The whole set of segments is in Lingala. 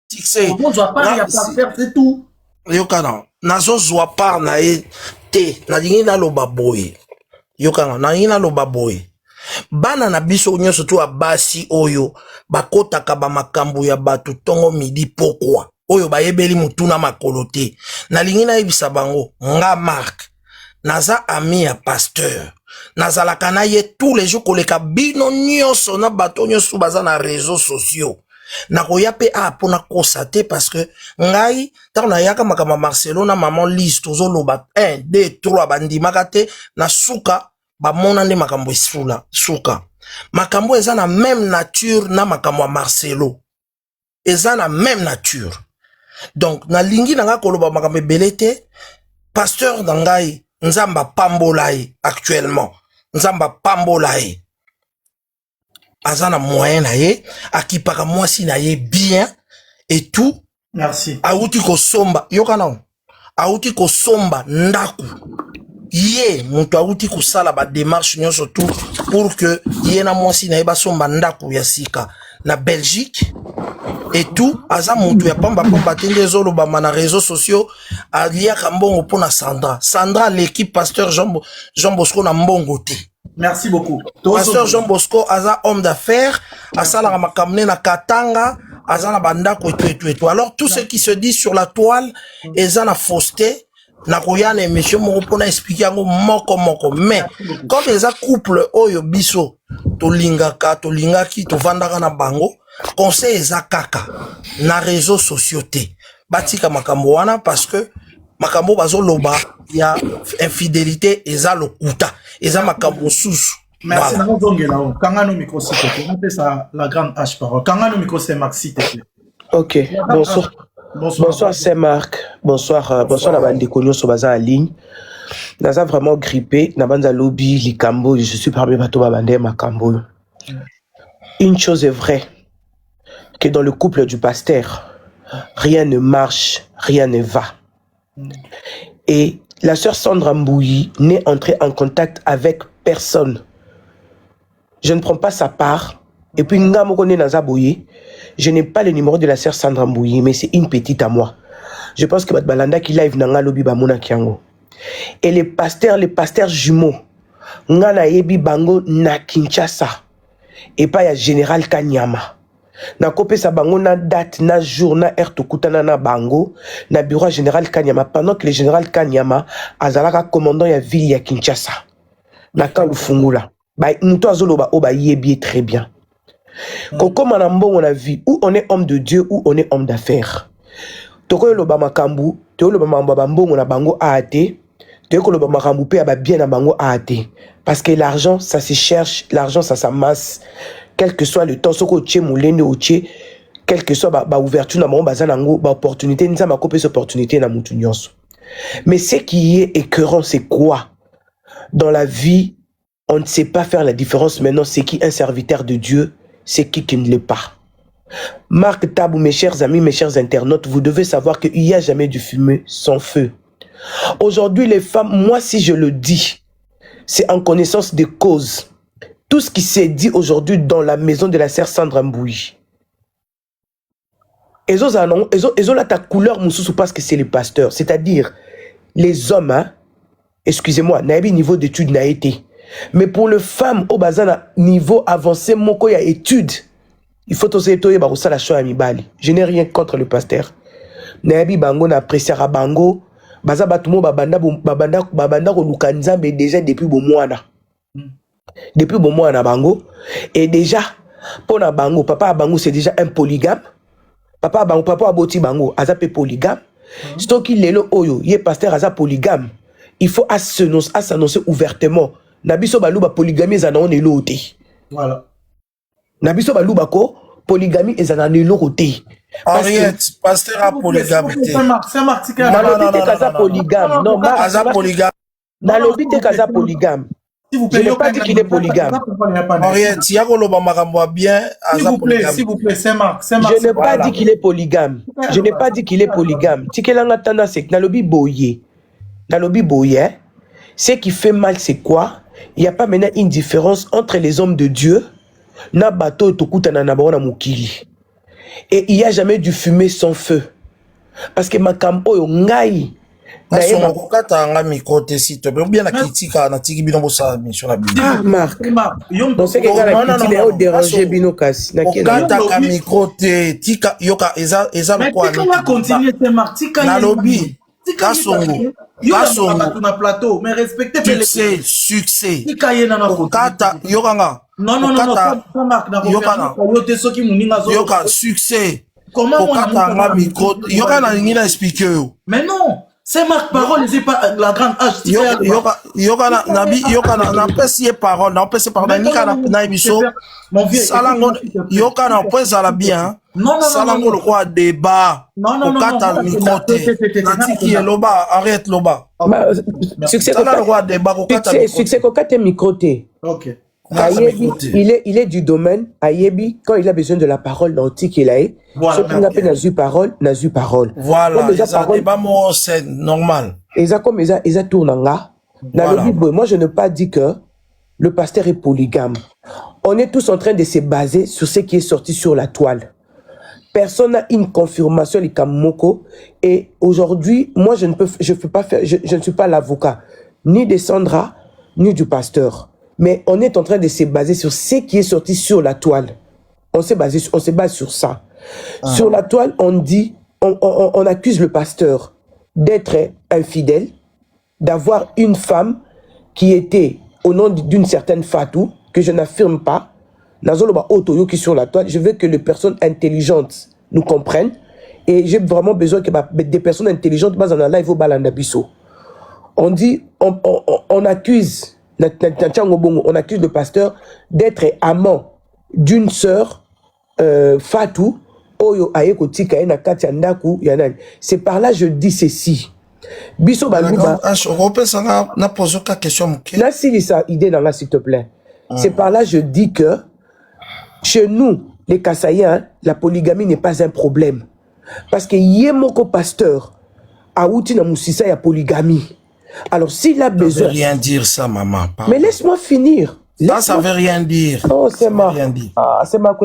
succès. On doit pas, il n'y a pas à faire, c'est tout. Yokana, nazo zwa par na ye te, na dingi na loba boy. Yokana, na dingi na loba boy. Bana na biso nyonso tu abasi oyo, bakotaka ba makambo ya batu tongo midi pourquoi. Oyo bayebeli mutuna makolo te. Na lingi na yebisa bango, nga Mark, naza ami ya pasteur. Nazalaka na ye tous les jours koleka bino nyonso na bato nyonso baza na réseaux sociaux. Na koya pe a pona kosate parce que ngai tant na yaka makama Marcelo na maman Lise tozo loba 1 2 3 bandimaka te na suka ba mona nde makambo esula suka makambo eza na même nature na makambo ya Marcelo eza na même nature donc na lingi na nga koloba makambo ebele te pasteur na ngai nzamba pambola ye actuellement nzamba pambola ye azana moyen na ye akipaka mwasi na ye bien et tout. Merci. Auti ko somba yokana auti ko somba ndaku ye mutu auti ko sala ba démarche nyonso tout pour que ye na mwasi na ye ba somba ndaku ya sika na Belgique et tout aza mutu ya pamba pamba tende zolo ba na réseaux sociaux alia kambongo pona Sandra l'équipe pasteur Jean Bosco na mbongo te. Merci beaucoup. Pasteur Jean Bosco aza homme d'affaires, asala makamne na Katanga, aza na bandako et tout. Alors tout ce qui se dit sur la toile eza na fausseté, na koyana émission moko pona expliquer yango moko mais comme eza couple oyo biso tolingaki tovandaka na bango, conseil eza kaka na réseaux sociaux te. Batika makambo wana parce que makambo bazo loba ya infidélité eza lokuta eza makambo susu. Merci na ngongela o kangano micro s'il te plaît. On fait ça la grande H parole. Kangano micro c'est Max s'il te plaît. OK. Bonsoir c'est Marc. Bonsoir la bande de nyonso baza en ligne. Naza vraiment grippé na banza lobby likambo je suis parmi bato ba bande makambo. Une chose est vraie que dans le couple du pasteur rien ne marche, rien ne va. Et la sœur Sandra Mbouyi n'est entrée en contact avec personne. Je ne prends pas sa part. Et puis, je n'ai pas le numéro de la sœur Sandra Mbouyi, mais c'est une petite à moi. Je pense que Balanda qui live nanga lobi bamona kiango. Et les pasteurs jumeaux, ngana yebi bango na Kinshasa. Et pas ya général Kanyama. Na kopé sa bango na date, na jour, na heure tokutana na bango, na bureau général Kanyama, pendant que le général Kanyama azalaka commandant ya ville ya Kinshasa. Na Kalufungula. Ba muto azoloba o ba yebi très bien. Comme on a bon la vie, où on est homme de Dieu, où on est homme d'affaires. Toko loba makambu, toko loba mambabambo on a bango aate, toko loba makambu pe aba bien na bango aate. Parce que l'argent ça se cherche, l'argent ça s'amasse. Quel que soit le temps, quel que soit ba ouverture na bazanango, ba opportunité, nza ma copie opportunité na mutu nyonso. Mais ce qui est écœurant, c'est quoi? Dans la vie, on ne sait pas faire la différence maintenant, c'est qui un serviteur de Dieu, c'est qui ne l'est pas. Marc Tabou, mes chers amis, mes chers internautes, vous devez savoir qu'il n'y a jamais de fumée sans feu. Aujourd'hui, les femmes, moi si je le dis, c'est en connaissance de cause. Tout ce qui s'est dit aujourd'hui dans la maison de la sœur Sandra Mbouyi. Ils ont là ta couleur moussou parce que c'est les pasteurs. C'est-à-dire, les hommes, hein, excusez-moi, n'a pas niveau d'études n'a été. Mais pour les femmes, au bazana, niveau avancé, moko ya études, il faut aussi étoyer baroussa la choix amibali. Je n'ai rien contre le pasteur. N'a pas bango na apprécié à bango, baza batumo babanda ko lukanzambe déjà depuis bon mois là. Depuis bon mois na bango et déjà pour na bango papa bango c'est déjà un polygame papa aboti bango azape polygame c'est qu'il lelo oyo ye pasteur aza polygame il faut s'annoncer ouvertement na biso baluba polygamie ezana on elo te voilà na biso baluba ko polygamie ezana elo te Henriette pasteur a polygame te c'est Marc na kaza polygame non aza polygame na lobi te kaza polygame. S'il vous plaît, je n'ai pas dit qu'il est polygame. S'il vous plaît, c'est Marc. Je n'ai pas dit qu'il est polygame. Je n'ai pas dit qu'il est polygame. Ce qui fait mal, c'est quoi? Il n'y a pas maintenant une différence entre les hommes de Dieu. Na bato tokuta na nabona mukili. Et il n'y a jamais du fumée sans feu. Parce que ma campo yo ngai. Naso kokata nga micro te s'il te plaît. Ou bien la critique na tiki bino bosa mission na bino. Ah Marc. Non c'est que la critique est déranger bino kasi. Kokata ka micro te tika yoka eza quoi. Mais tika continuer te Marc, tika na lobby. Kasongo. Kasongo na plateau, mais respectez succès. Tika yena na kokata yokanga. Non, ça Marc na yokana. Yote soki muninga zo. Yoka succès. Comment kokata nga micro yokana ngina expliquer yo. Mais non. C'est Marc Parole, c'est pas la grande H. Yoka na pesi parole, na pesi parole ni kana na ebiso. Salango yoka na pesa la bien. Non. Salango le quoi débat. Non. Kata micro te. Natiki loba, arrête loba. Succès le quoi débat kokata. Succès kokata micro te. OK. Ayebi, il est du domaine. Ayebi, quand il a besoin de la parole dans Tiki Lae, ce qui n'a pas nazu parole. Voilà, ça débat mon c'est normal. Et ça comme ils tournent moi je ne pas dit que le pasteur est polygame. On est tous en train de se baser sur ce qui est sorti sur la toile. Personne n'a une confirmation du Kamoko. Et aujourd'hui, moi je ne suis pas l'avocat ni de Sandra ni du pasteur. Mais on est en train de se baser sur ce qui est sorti sur la toile. On se base sur ça. Sur la toile, on dit, on accuse le pasteur d'être infidèle, d'avoir une femme qui était au nom d'une certaine Fatou, que je n'affirme pas. Qui sur la toile. Je veux que les personnes intelligentes nous comprennent. Et j'ai vraiment besoin que des personnes intelligentes basent en live au Balandabiso. On dit, on accuse le pasteur d'être amant d'une sœur Fatou. C'est par là je dis ceci. Biso Balouba. Na pose aucune question. Là, si ça idée dans là, s'il te plaît. C'est par là je dis que chez nous, les Kassaïens, la polygamie n'est pas un problème. Parce que Yemoko pasteur a outi na Moussissa ya polygamie. Alors, s'il a besoin... Ça ne veut rien dire ça, maman. Pardon. Mais laisse-moi finir. Ça ne veut rien dire. Non, c'est ma... Ah, c'est ma...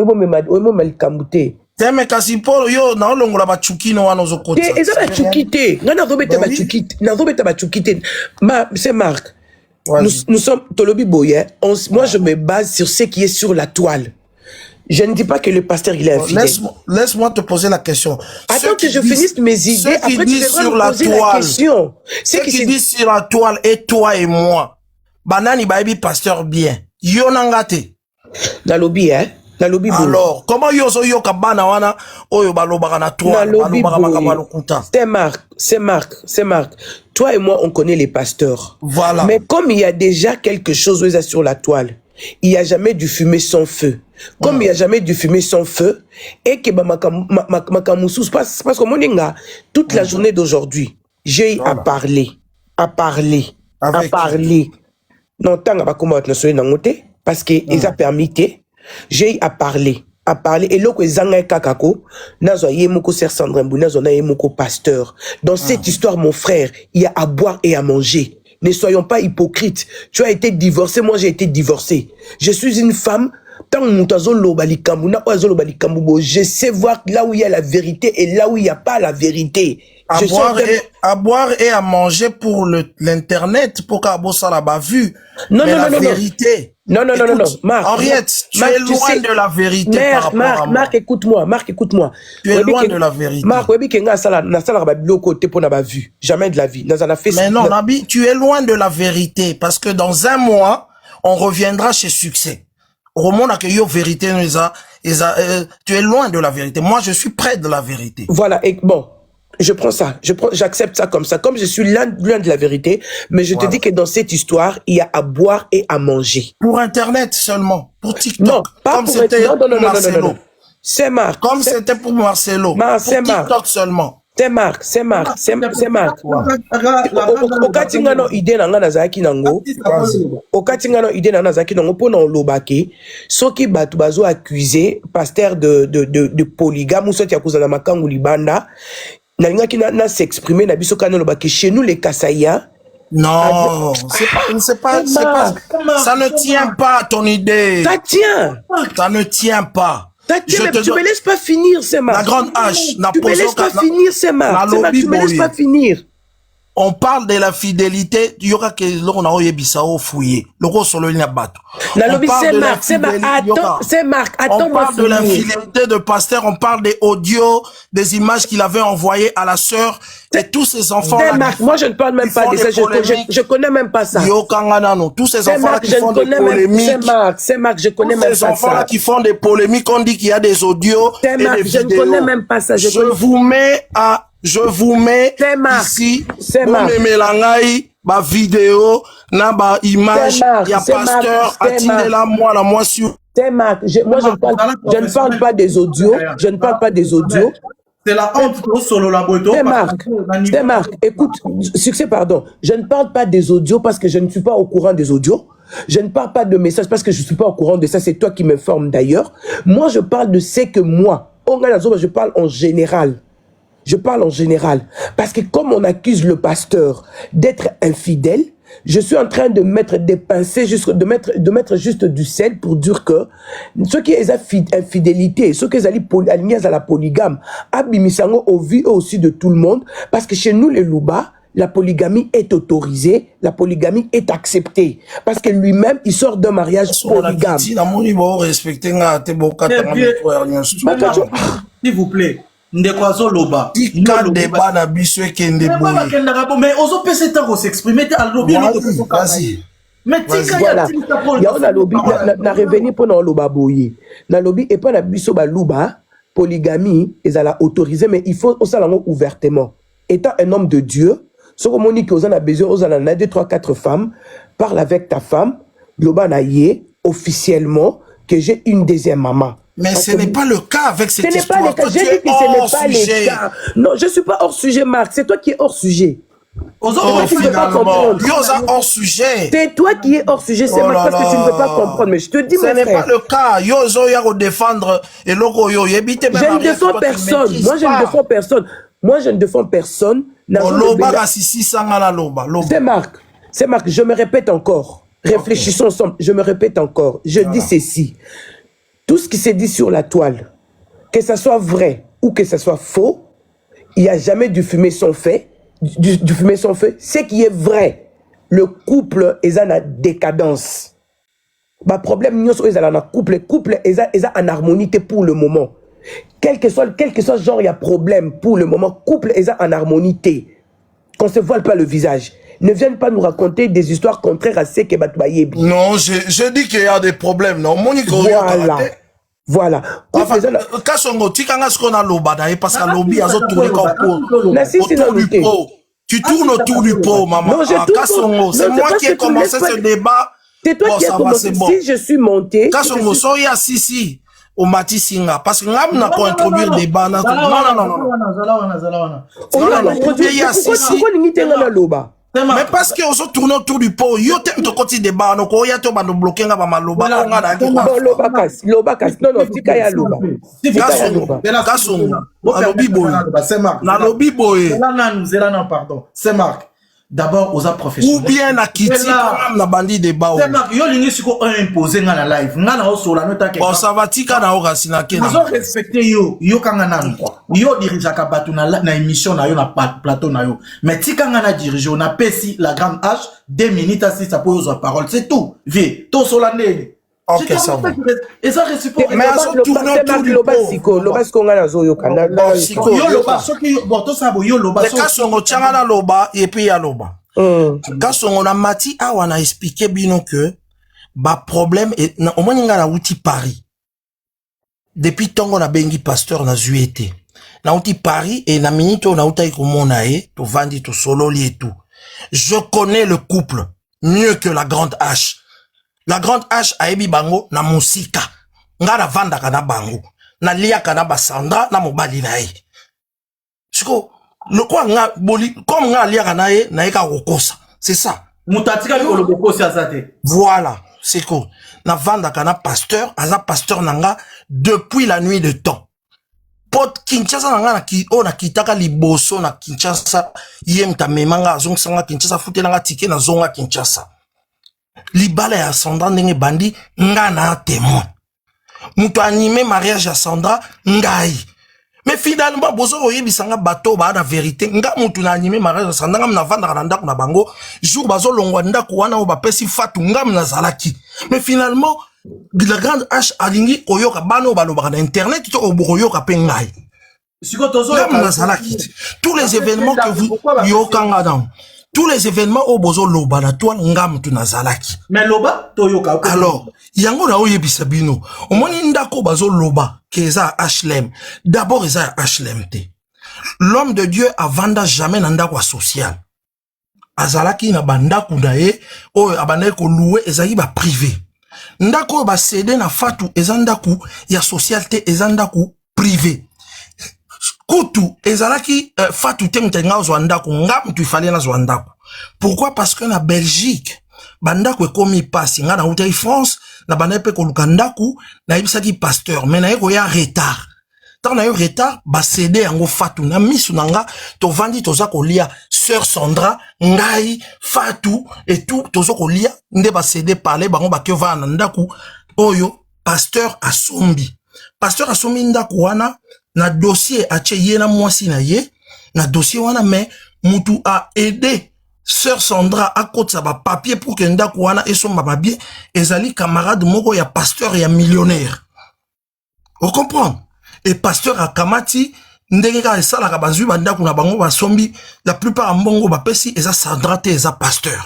Mais kasi pour yo na longola ba chuki no wana zokota. Eza ba chukite. Ngana robeta ba chukite. Na robeta ba chukite. C'est Marc. Nous sommes Tolobi Boye. Moi, je me base sur ce qui est sur la toile. Je ne dis pas que le pasteur il est infidèle. Laisse-moi te poser la question. Attends que je finisse mes idées. Après, tu devras me poser la question. Ceux qui disent sur la toile, et toi et moi, banani baibi pasteur bien. Yo nangate. Na lobby, hein? Na lobby. Alors, comment yo so yo kabana wana oyo balobaka na toile, balobaka makabalo kuta. C'est Marc. Toi et moi, on connaît les pasteurs. Voilà. Mais comme il y a déjà quelque chose sur la toile, il n'y a jamais du fumée sans feu. Comme il n'y a jamais du fumée sans feu, et que makamoussous, parce que mon inga, toute la journée d'aujourd'hui, j'ai à parler. Non, tant que comment tu sois dans côté, parce que ils a permis, j'ai à parler. Et là, que zanga kakako, nazo yemoko ser Sandrembu, nazo na yemoko pasteur. Dans cette histoire, mon frère, il y a à boire et à manger. Ne soyons pas hypocrites. Tu as été divorcé, moi j'ai été divorcé. Je suis une femme. Je sais voir là où il y a la vérité et là où il n'y a pas la vérité. À boire et à manger pour l'internet, pour qu'Abo Salaba vu. Non, vérité. Non. Marc, Henriette, tu es loin de la vérité. Marc, écoute-moi. Tu es loin de la vérité. Marc, jamais de la vie. Mais non, Nabi, tu es loin de la vérité parce que dans un mois, on reviendra chez Succès. Au moment que yo vérité tu es loin de la vérité. Moi, je suis près de la vérité. Voilà, et bon, j'accepte ça comme ça. Comme je suis loin de la vérité, mais je te dis que dans cette histoire, il y a à boire et à manger. Pour Internet seulement, pour TikTok. Non, pas comme pour c'était Marcelo. Non. C'est Marc. Comme c'était pour Marcelo. Pour TikTok seulement. C'est Marc. Okatinga no idée na ngana zaki nango. Okatinga no idée na ngana zaki nango pona olobake. Soki batu bazo accuser pasteur de polygame ou soti akuza na makangu libanda. Na ngaki na s'exprimer na biso kana lobake chez nous les Kassaïens. Non, c'est pas, ça ne tient pas ton idée. Ça tient. Ça ne tient pas. Je te tu me laisses pas finir, c'est Marc. La grande H. Tu me laisses pas finir, c'est Marc. Tu me laisses pas finir. On parle de la fidélité. Il y aura que l'on a au fouillé. Le gros sur le bateau. C'est Marc. Attends, on parle de la fidélité de pasteur. On parle des audios, des images qu'il avait envoyées à la sœur et tous ces enfants. C'est Marc. Moi, je ne parle même pas de ça. Je connais même pas ça. Tous ces enfants qui font des polémiques. C'est Marc. Je connais même pas ça. Ces enfants qui font des polémiques. On dit qu'il y a des audios et des vidéos. Je ne connais même pas ça. Je vous mets ici, vous m'aimez l'angaï, ma vidéo, na ba image, il y a pasteur, attendez-la moi sur. C'est Marc, moi je ne parle pas des audios, C'est la honte solo la boito. C'est Marc, écoute, succès, pardon, je ne parle pas des audios parce que je ne suis pas au courant des audios. Je ne parle pas de messages parce que je ne suis pas au courant de ça, c'est toi qui m'informes d'ailleurs. Moi je parle de ce que moi, je parle en général. Je parle en général. Parce que comme on accuse le pasteur d'être infidèle, je suis en train de mettre des pincées, de mettre juste du sel pour dire que ceux qui ont infidélité, ceux qui sont alignés à la polygame, abimisango au vu aussi de tout le monde. Parce que chez nous, les Louba, la polygamie est autorisée, la polygamie est acceptée. Parce que lui-même, il sort d'un mariage polygame. S'il vous plaît. Ndekwazo loba. Débat na biso ekende boye. Mais ozo pese temps s'exprimer à lobby. Vas-y. Mais tika voilà. Ya na lobby na revenir pour na loba boye. Na lobby et pas na biso ba luba polygamie ezala autorisé mais il faut aussi l'amour ouvertement. Étant un homme de Dieu, ce que moni que ozana besoin ozana na 2 3 4 femmes, parle avec ta femme, loba na ye officiellement que j'ai une deuxième maman. Mais ce n'est pas le cas avec cette histoire. Ce n'est pas le cas. J'ai dit que ce n'est pas le cas. Non, je ne suis pas hors sujet, Marc. C'est toi qui es hors sujet. Tu ne peux pas comprendre. Hors sujet. C'est toi qui es hors sujet, c'est Marc, parce que tu ne peux pas comprendre. Mais je te dis, ce n'est pas le cas. Yozo yaro défendre et logo yo yebite. Je ne défends personne. Moi, je ne défends personne. Moi, je ne défends personne. C'est Marc. Je me répète encore. Réfléchissons ensemble. Je me répète encore. Je dis ceci. Tout ce qui s'est dit sur la toile, que ça soit vrai ou que ça soit faux, il n'y a jamais du fumer sans fait. Du fumer sans feu. Ce qui est vrai, le couple est en décadence. Le problème, c'est que le couple est en harmonie pour le moment. Quel que soit genre, il y a problème pour le moment. Couple est en harmonie. Qu'on ne se voile pas le visage. Ne viennent pas nous raconter des histoires contraires à ce que Batouayebi. Non, je dis qu'il y a des problèmes. Non, voilà. Kasongo, tikanga ce qu'on a l'obada, parce que l'obi a tourné autour du pot. Tu tournes autour du pot, maman. Kasongo, c'est moi qui ai commencé ce débat. C'est toi qui as commencé. Si je suis monté. Kasongo, soya si. Au Mati Singa. Parce que là, on a pas introduire des débats. Non. Mais parce qu'on se tourne autour du pot, yo t'aimes ton côté débat, donc on y a tout bando bloqué là, ma loba, on a la loba kas, non, tika ya loba. Pardon, c'est Marc. D'abord, aux professionnels. Ou bien na kiti, na bandi débat. C'est Marc, yo lingi suko imposé nga na live, nga na oso la nota ke. Bon, ça va tika na oka sinake. Ils ont respecté yo kanga nanu. Yo dirige kabatu na émission na yo na plateau na yo. Mais tika nga na dirige on a pesi la grande H 2 minutes assis ça pose la parole, c'est tout. Vie, to solande. Ok, ça va. Et ça réciproque. Mais ils ont tourné autour du pot. Loba skonga na zo yo kanda. Yo loba soki borto sabo yo loba. Kasongo tianga na loba et puis ya loba. Kasongo na mati awa na expliqué bino que ba problème est au moins nga na uti Paris. Depuis tongo na bengi pasteur na zuete. Na uti Paris et na minito na uta ikomona to vandi to sololi et tout. Je connais le couple mieux que la grande H. La grande H a ebi bango na musika. Nga na vanda kana bango. Na lia kana basandra na mobali na ye. Chiko, le quoi nga boli, comme nga lia kana ye, na eka rokosa. C'est ça. Mutatika ni kolobokosi azate. Voilà, c'est quoi. Na vanda kana pasteur, aza pasteur nanga depuis la nuit de temps. Pot Kinshasa nanga na ki o na kitaka liboso na Kinshasa, yem ta memanga azong sanga Kinshasa fute nanga tike na zonga Kinshasa. Libala ya Sandra ndenge bandi nga na témoin. mutu animé mariage à Sandra ngai. Mais finalement bozo oyebisanga bato ba na vérité nga mutu na animé mariage à Sandra ngam na vanda na ndako na bango jour bazo longwa ndako wana o bapesi fatu ngam na zalaki. Mais finalement la grande H alingi koyoka bano balobaka na internet to oboyoka pe ngai. Tous les événements que vous yokanga dans tous les événements au bozo loba na toi ngam tu nazalaki. Mais loba to yoka. Alors yango na oyebisa bino omoni ndako bazo loba keza HLM d'abord eza HLM te. L'homme de Dieu avanda jamais na ndako social. Azalaki na bandako na ye o abandaki ko louer ezali ba privé. Ndako ba cédé na fatu eza ndako ya socialité eza ndako privé. Kutu ezalaki fatu temtenga zwandako ngam tu fallait na zwandako. Pourquoi? Parce que na Belgique bandako ekomi pasi nga na utei France na banape ko lukandako na ibisaki pasteur mais na yeko ya retard. Tant na yo retard ba cédé yango fatu na misu nanga to vandi toza ko lia sœur Sandra ngai fatu et tout toza ko lia nde ba cédé parler bango ba ke va na ndako oyo pasteur asombi. Pasteur asombi ndako wana na dossier ache ye na mwasi na ye na dossier wana mais mutu a aidé sœur Sandra a kotsa ba papier pour que ndako wana esomba ba bien ezali camarade moko ya pasteur ya millionnaire. Vous comprenez? Et pasteur akamati ndenge ka esala ka bazui ba ndako na bango ba sombi la plupart mbongo ba pesi eza Sandra te eza pasteur.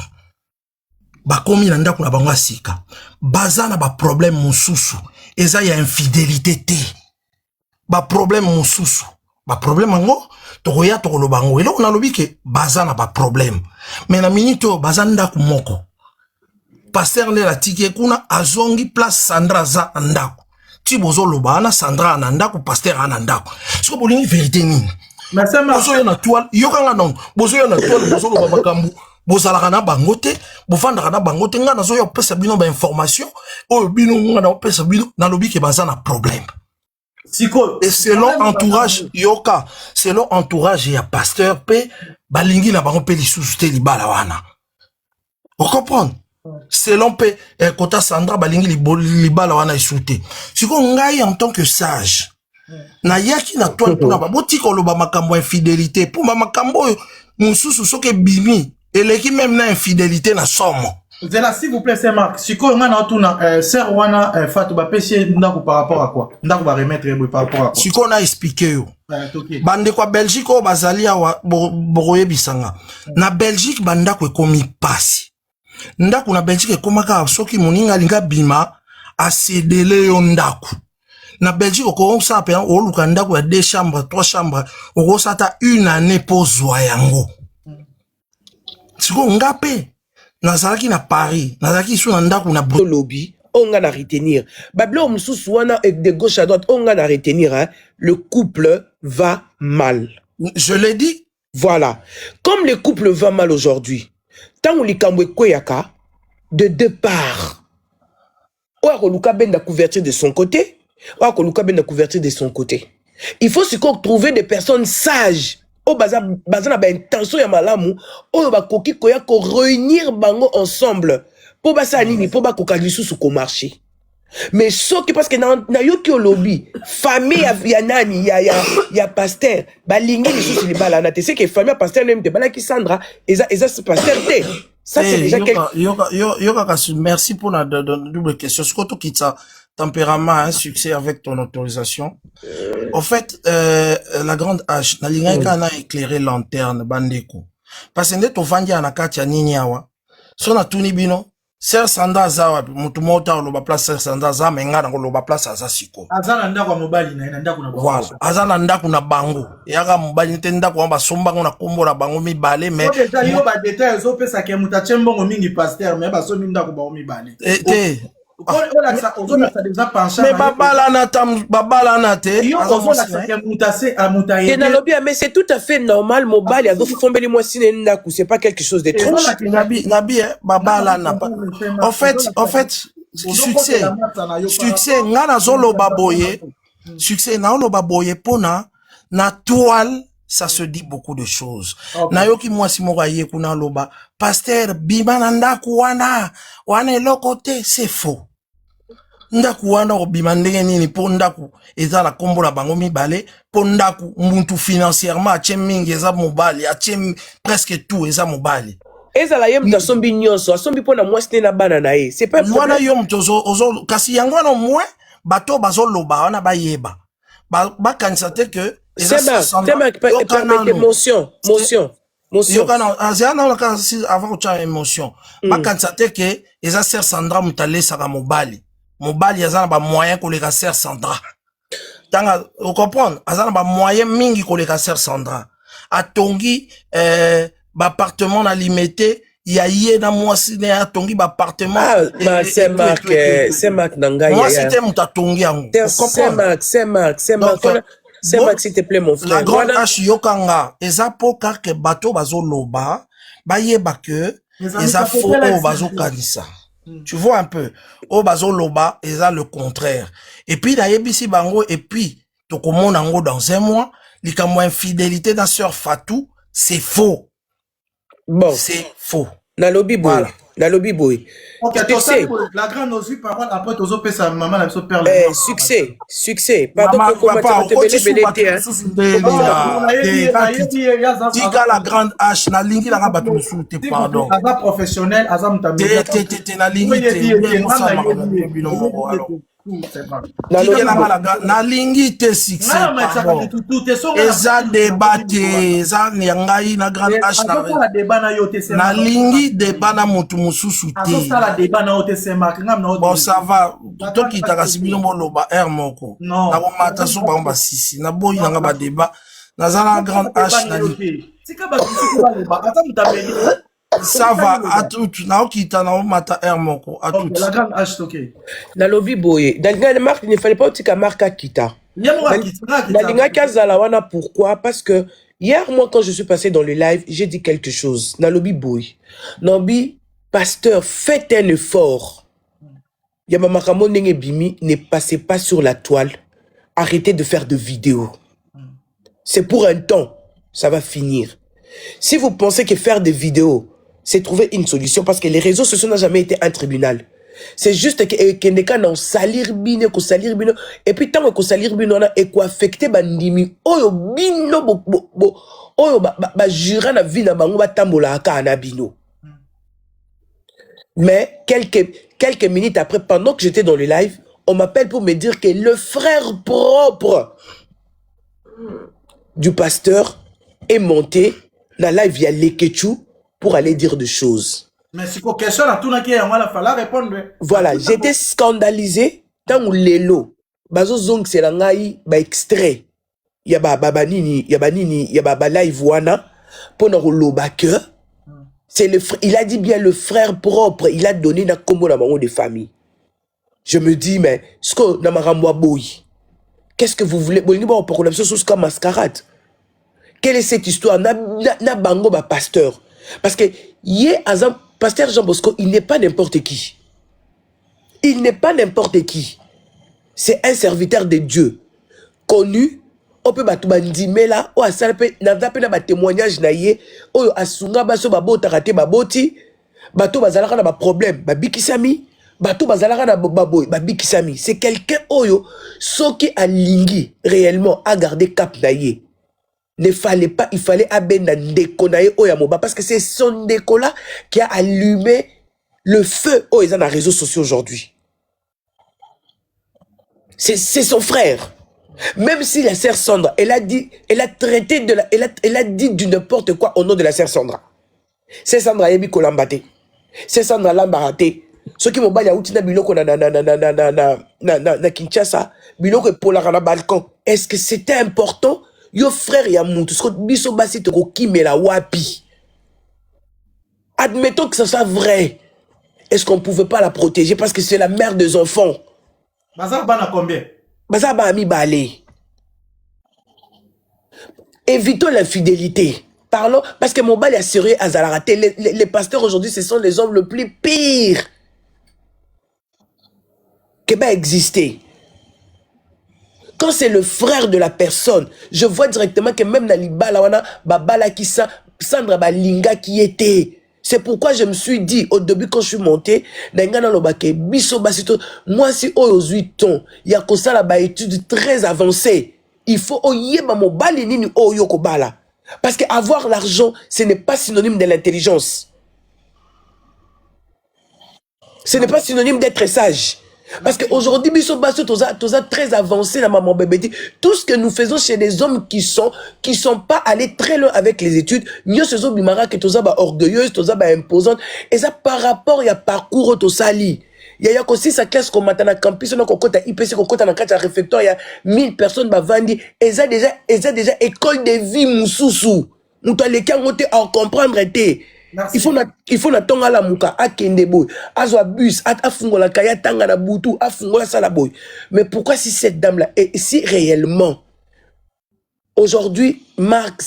Ba komi na ndako na bango asika. Baza na ba problème mususu eza ya infidélité te. Ba problème mususu ba problème ango tokoya tokolo bango elo na lobi ke baza na ba problème mais na minito baza ndako moko pasteur le la tike kuna azongi place Sandra za ndako ti bozo loba na Sandra na ndako pasteur ana ndako siko bolingi vérité nini mais ça bozo yo na toile yokanga non bozo yo na toile bozo loba makambu bozalaka na bango te bofandaka na bango te nga nazo yo pesa bino ba information oyo bino nga na pesa bino na lobi ke baza na problème. Et selon entourage yoka, selon entourage ya pasteur pe balingi na bango pe lisusu te libala wana. Vous comprenez? Selon pe kota Sandra balingi libala wana isute. Siko ngai en tant que sage. Na yaki na toi pour na boti ko loba makambo infidélité pour makambo mususu soke bimi eleki même na infidélité na somo. Zela, s'il vous plaît, c'est Marc. Si on a tout na sœur wana Fatou ba pêcher ndako par rapport à quoi? Ndako ba remettre par rapport à quoi? Si on a expliqué yo. Bande kwa Belgique o bazali awa boroye bisanga. Na Belgique bandako ekomi pasi. Ndako na Belgique ekomaka soki moninga linga bima asedele yo ndako. Na Belgique ko sa pe o luka ndako ya 2 chambres, 3 chambres, o sata 1 année pozwa yango. Siko ngape nazalaki na Paris, nazalaki sous ndako na lobby, on va retenir. Bablo msusu wana de gauche à droite, on va retenir, hein. Le couple va mal. Je l'ai dit. Voilà. Comme le couple va mal aujourd'hui, tant on likamwe koyaka, de deux parts. Ou Luka ben la couverture de son côté, ou Luka ben la couverture de son côté. Il faut se trouver des personnes sages. O baza na ba intention ya malamu o ba koki koya ko réunir bango ensemble po ba sa nini po ba koka lisusu ko marché mais soki parce que na yoki o lobby famille ya nani ya pasteur ba lingi lisusu libala na te c'est que famille pasteur même te bala ki Sandra eza pasteur te ça c'est déjà quelque merci pour la double question surtout qui ça tempérament, un succès avec ton autorisation. En fait, la grande H, na linga kana éclairer lanterne bandeko. Parce que ndeto vandi anakati ya nini awa. So na tuni bino, Sœur Sandra zawa mutu mota loba place Sœur Sandra za menga na loba place aza siko. Azana ndako mobali na ndako na bango. Voilà, azana ndako na bango. Yaka mobali te ndako amba somba ngona kombo na bango mibale mais yo ba détail zo pesa ke muta chembongo mingi pasteur mais ba so ndako ba mibale. Mais babala na te mais c'est tout à fait normal mobile c'est pas quelque chose de trop nabi babala na en fait succès ngana zolo baboye succès na lo baboye pona na toile. Ça se dit beaucoup de choses. Okay. Nayoki mwasi moko ye kuna loba pasteur bima na ndako wana eloko te, c'est faux. ndaku wana obima ndenge nini po ndaku eza na kombo na bango mibale po ndaku muntu financièrement atie mingi eza mobali atie presque tout eza mobali ezala ye mutu asombi nyonso asombi mpo na mwasi te na bana na ye c'est pas wana yo mutu ozo kasi yango wana mwe bato bazoloba wana bayeba bakanisa te que avant kotia émotion bakanisa te ke eza ser Sandra mutu alesaka mobali aza na bamoyen koleka ser Sandra tanga ocomprendre aza na bamoyen mingi koleka ser Sandra atongi baappartement na limité ya ye na mwasi ne atongi baappartement c'est Marc na ngai mwasi te mutu atongi yango c'est Marc s'il te plaît mon frère la grande H yokanga eza po kake bato bazoloba bayeba ke eza faux oyo bazokanisa tu vois un peu oyo bazoloba eza le contraire et puis nayebisi bango et puis tokomona yango dans un mois likambo infidélité na sœur Fatou c'est faux bon c'est faux nalobi boy voilà. Nalobi boy ok la grande osu parole après tozo pesa maman la so père succès pardon papa tika la grande H na lingi la bato musu te pardon aza professionnel aza mutambi te na lingi te nalingi te succès eza débat te eza ngai na grande H nalingi débat na motu mosusu te bon ça va tokitaka si bino boloba air moko nakomata so bango basisi naboyi nanga badébat naza na grande H ça va à tout naokita naomata air moko à tout la grande H ok nalobi boye dans Marc il ne fallait pas tika Marc akita nalinga kazala wana pourquoi parce que hier moi quand je suis passé dans le live j'ai dit quelque chose nalobi boye nabi pasteur faites un effort yaba makambo ndenge bimi ne passez pas sur la toile arrêtez de faire de vidéos c'est pour un temps ça va finir si vous pensez que faire des vidéos c'est trouver une solution parce que les réseaux sociaux n'ont jamais été un tribunal. C'est juste que des cas salir bino, ko salir bino, et puis tant que salir bino na et ko affecter bandimi, oyo bino oyo ba jura na vie na bango ba tambola aka na bino. Mais quelques minutes après, pendant que j'étais dans le live, on m'appelle pour me dire que le frère propre du pasteur est monté dans la live via Lekechu pour aller dire des choses. Mais c'est quoi question à tout qui il fallait répondre. Voilà, j'étais scandalisé tant où l'élo bazo zong c'est la ngai ba extrait ya ba live wana pour na loba que c'est le il a dit bien le frère propre, il a donné na combo na bango de famille. Je me dis mais ce que na maramwa boy. Qu'est-ce que vous voulez bolingi ba pour la chose comme mascarade. Quelle est cette histoire na bango ba pasteur? Parce que pasteur Jean Bosco, il n'est pas n'importe qui. Il n'est pas n'importe qui. C'est un serviteur de Dieu. Connu. On peut battre mais là, on a un témoignage naïe. On a sunga baso babo tarate baboti. Bato bazalaka na ba problème. Babikisami. Bato bazalaka na baboy. Babikisami. C'est quelqu'un oyo. Soki a lingi réellement à garder cap naïe. Ne fallait pas, il fallait abenda Ndekonaye Oyamoba parce que c'est son Ndekola qui a allumé le feu aux réseaux sociaux aujourd'hui. C'est son frère. Même si la sœur Sandra, elle a traité de la, elle a dit du n'importe quoi au nom de la sœur Sandra. C'est Sandra Yebi Kolambate. C'est Sandra Lambarate. Ceux qui m'ont dit na biloko na Kinshasa, biloko polara na balcon. Est-ce que c'était important? Yo frère ya moutou, ce que biso basi te kokimela wapi. Admettons que ça soit vrai. Est-ce qu'on pouvait pas la protéger parce que c'est la mère des enfants? Bazar bana combien? Bazar ba ami balé. Évitons l'infidélité. Parlons, parce que mon bal est sérieux à Zalarate. Les pasteurs aujourd'hui, ce sont les hommes les plus pires qui va exister. Quand c'est le frère de la personne, je vois directement que même dans l'Ibala, Babala qui Sandra Balinga qui était. C'est pourquoi je me suis dit, au début, quand je suis monté, moi, si aux 8 ans, il y a comme ça là-bas, études très avancées. Il faut parce qu'avoir l'argent, ce n'est pas synonyme de l'intelligence. Ce n'est pas synonyme d'être sage. Parce qu'aujourd'hui, très avancé dans maman bébé. Tout ce que nous faisons chez des hommes qui sont pas allés très loin avec les études, nous faisons bimara que toza ba orgueilleuse, toza ba imposante. Et ça par rapport à parcours au sali. Il y a aussi sa classe comme maintenant campus, on a côté IPC, on côté dans le réfectoire, il y a 1000 personnes ba vandi. Et ça déjà école de vie moussousou. Nous t'as les cas à comprendre été. Il faut na tonga la muka akende boy azwa bus afungola kaya tanga na butu afungola sala boy. Mais pourquoi si cette dame là et si réellement aujourd'hui Marc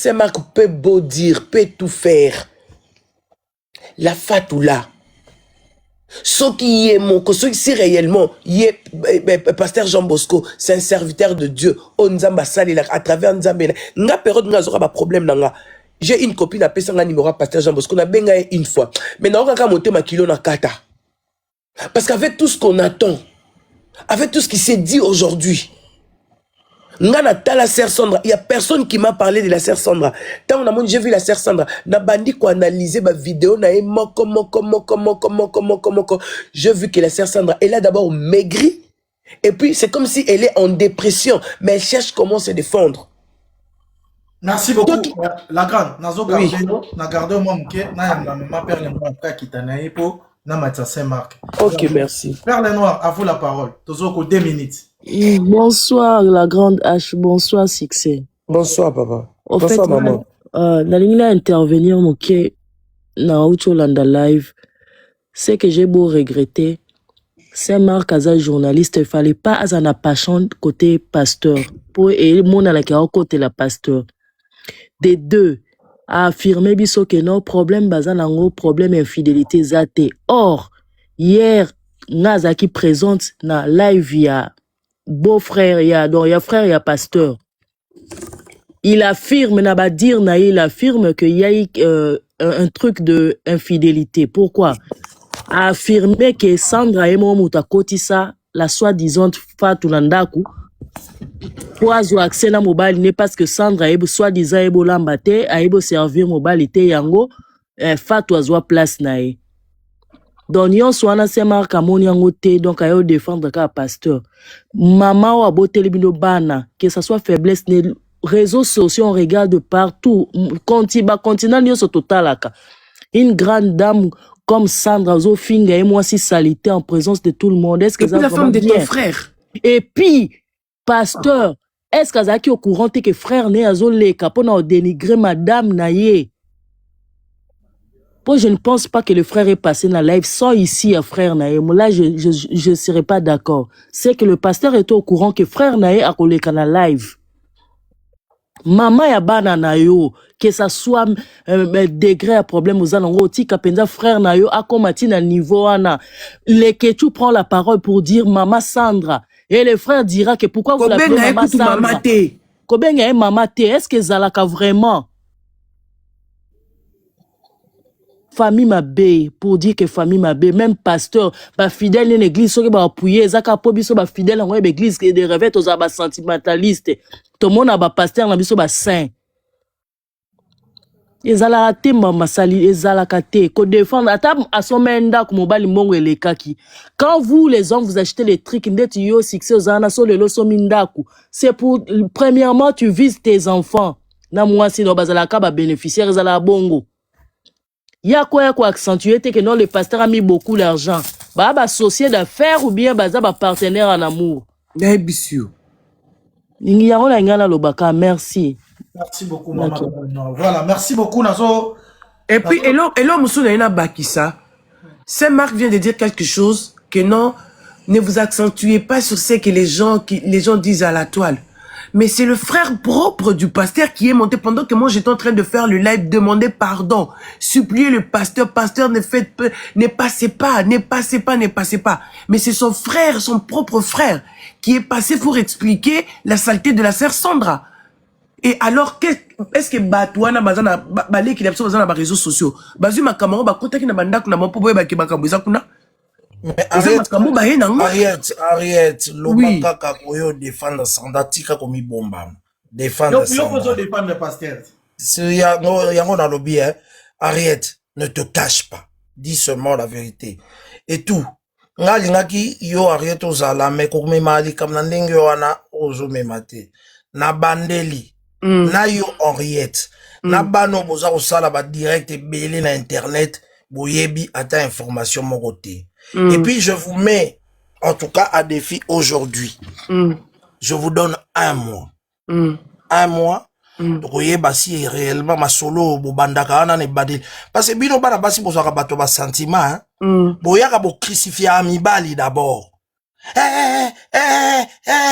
peut beau dire, peut tout faire, la fatou là ce qui est mon si réellement y est pasteur Jean Bosco, c'est un serviteur de Dieu on nzamba sali là à travers nzambe nga période nga zora ba problème nanga. J'ai une copine appelée son numéro pasteur Jean Bosco, on a benga une fois. Mais non, on a monté ma kilo na kata. Parce qu'avec tout ce qu'on attend, avec tout ce qui s'est dit aujourd'hui, la sœur Sandra, il y a personne qui m'a parlé de la sœur Sandra. Tant on a j'ai vu la sœur Sandra, na bandi ko analyser ma vidéo na j'ai vu que la sœur Sandra, elle a d'abord maigri et puis c'est comme si elle est en dépression, mais elle cherche comment se défendre. Merci beaucoup. Donc, la grande, nazo oui. garde moi mke na ma père le noir qui tanaye po na Matia Saint-Marc. OK, merci. Père le noir, à vous la parole. Tozoko 2 minutes. Bonsoir la grande H, bonsoir Succès. Bonsoir papa. Au Bonsoir fait, maman. nalingi intervenir moké na Outolanda live. C'est que j'ai beau regretter. Saint-Marc Aza journaliste, il fallait pas azana passion côté pasteur. Pour et mon ala côté la pasteur. Des deux, a affirmé biso que non problème bazanango problème infidélité zate. Or, hier, Naza qui présente na live ya beau-frère, ya frère, ya pasteur. Il affirme, il affirme qu'il y a eu un truc de infidélité. Pourquoi? A affirmé que Sandra et Momuta Kotisa, la soi-disant Fatou Nandaku, pour avoir accès à mobile n'est parce que Sandra est soi-disant ebo lambate a ebo servir mobilité yango Fatou azwa place nae. Donc yon soana se marque à mon yango te donc ayo défendre ka pasteur. Maman wa bote libino bana que ça soit faiblesse les réseaux sociaux on regarde partout continent yo so totalaka. Une grande dame comme Sandra Zofinga et moi si salité en présence de tout le monde. Est-ce que ça la femme de ton frère? Et puis pasteur, est-ce que Zaki au courant que frère né azo le capona dénigrer madame naye? Moi, je ne pense pas que le frère est passé dans la live sans ici à frère naye. Là, je serais pas d'accord. C'est que le pasteur est au courant que frère naye a collé dans la live. Maman ya bana nayo, que ça soit degré à problème aux anongo, tika penza frère nayo a comati na niveau ana. Le Ketu prend la parole pour dire maman Sandra. Et le frère dira que pourquoi vous l'appelez maman Sandra? Kobenga e maman te. Est-ce que Zalaka vraiment? Famille Mabé, pour dire que famille Mabé, même pasteur, bah fidèle une église, so que bah appuyer, zaka pobiso bah fidèle en église, qui des revêtes aux abas sentimentalistes. Tout le monde a bah pasteur, en biso bah saint. Ezala te mama sali, ezala kate, ko défendre, atam asomenda kumobali mbongo ele kaki. Quand vous, les hommes, vous achetez les trucs, ndeti yo, succès aux ana, so le loso mindaku. C'est pour, premièrement, tu vises tes enfants. Na mwasi no bazala ka ba bénéficiaire, ezala bongo. Ya quoi accentuer que non, le pasteur a mis beaucoup d'argent. Bah, associé d'affaires ou bien bah, partenaire en amour. Merci. Merci. Merci beaucoup, maman. Voilà, merci beaucoup, Nazo. Et puis, et l'homme sous la Bakissa, Saint-Marc vient de dire quelque chose que non, ne vous accentuez pas sur ce que les gens disent à la toile. Mais c'est le frère propre du pasteur qui est monté pendant que moi j'étais en train de faire le live, demander pardon, supplier le pasteur, ne passez pas. Mais c'est son frère, son propre frère, qui est passé pour expliquer la saleté de la sœur Sandra. Et alors, est-ce que Batouana bazana balé qui l'absence dans les réseaux sociaux? Bazu ma camarade ba kota qui na banda kuna mapo boye ba ke bakambuza kuna. Mais Ariette, l'obaka kakoyo défendre sandatika komi bomba. Défendre ça. Yo poso défendre le pasteur. Si yango na lobby, hein. Ariette, ne te cache pas. Dis seulement la vérité. Et tout. Nga lingaki yo Ariette ozala me komi mali kam na ndenge wana ozo memate. Na bandeli. Na yo Henriette. Na bano boza osala ba direct belé na internet boyebi ata information mokote. Et puis je vous mets en tout cas à défi aujourd'hui. Je vous donne un mois. Un mois. Donc si réellement ma solo bobandaka na ne badil parce que bino bana basi bozaka bato ba sentiment boyaka bo crucifier amibali d'abord.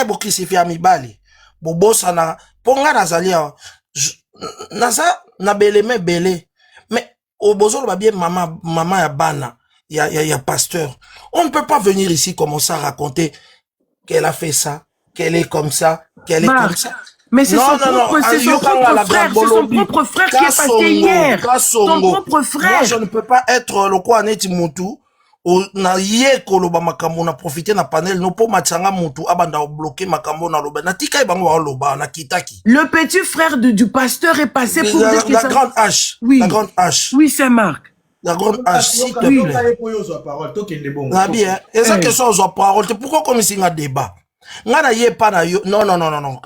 Bo crucifier amibali. Bo bossa na ponga nazali naza na beleme belé mais au bozolo ba bien maman ya bana ya pasteur. On ne peut pas venir ici commencer à raconter qu'elle a fait ça, qu'elle est comme ça, qu'elle est comme ça. Mais c'est son propre frère qui est passé hier. Son propre frère. Moi, je ne peux pas être le quoi neti mutu. Na ye koloba makambo na profiter na panel no po matanga mutu abanda bloquer makambo na loba na tika bango wa loba na kitaki. Le petit frère du pasteur est passé pour dire que la grande H. Oui. La grande H. Oui, c'est Marc. La grande H, s'il te plaît. Na bien. Et ça que ça aux parole, pourquoi comme ici un débat? Non,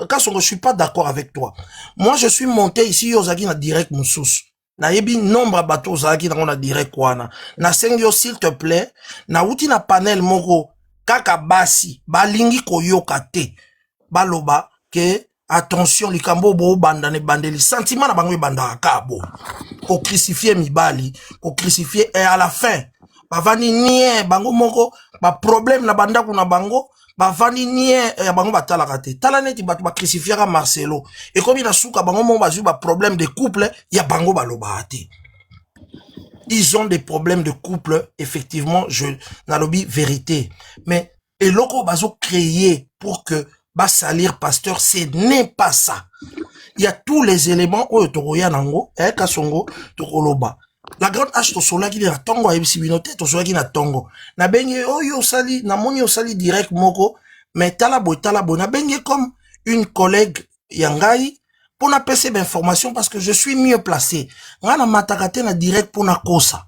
Kasongo, je suis pas d'accord avec toi. Moi, je suis monté ici, Yozaki na direct moussous. Na yebi nombre bateau Zaki na direct kwana. Na sengyo, s'il te plaît, na outi na panel moko, kaka basi, balingi koyoka te. Baloba, ke, attention, likambo bo bandane bandeli. Sentiment na bango banda kabo. Ko crucifier mibali, ko crucifier, et à la fin, bavani nie, bango moko, ba problème na banda kuna bango, bavani nie ya bango batala kate tala neti batu ba crucifiera Marcelo et comme il a souka bango mo bazu ba problème de couple ya bango baloba ate. Ils ont des problèmes de couple, effectivement, je na lobi vérité, mais et loko bazo créer pour que ba salir pasteur, ce n'est pas ça. Il y a tous les éléments oyo toroya nango kasongo tokoloba. La grande H to sola qui na tongo a ebisi binote to sola qui na tongo na benye oyo sali na moni osali direct moko mais talabo na benye comme une collègue yangai pour na pese d'information parce que je suis mieux placé nga na matakate na direct pour na kosa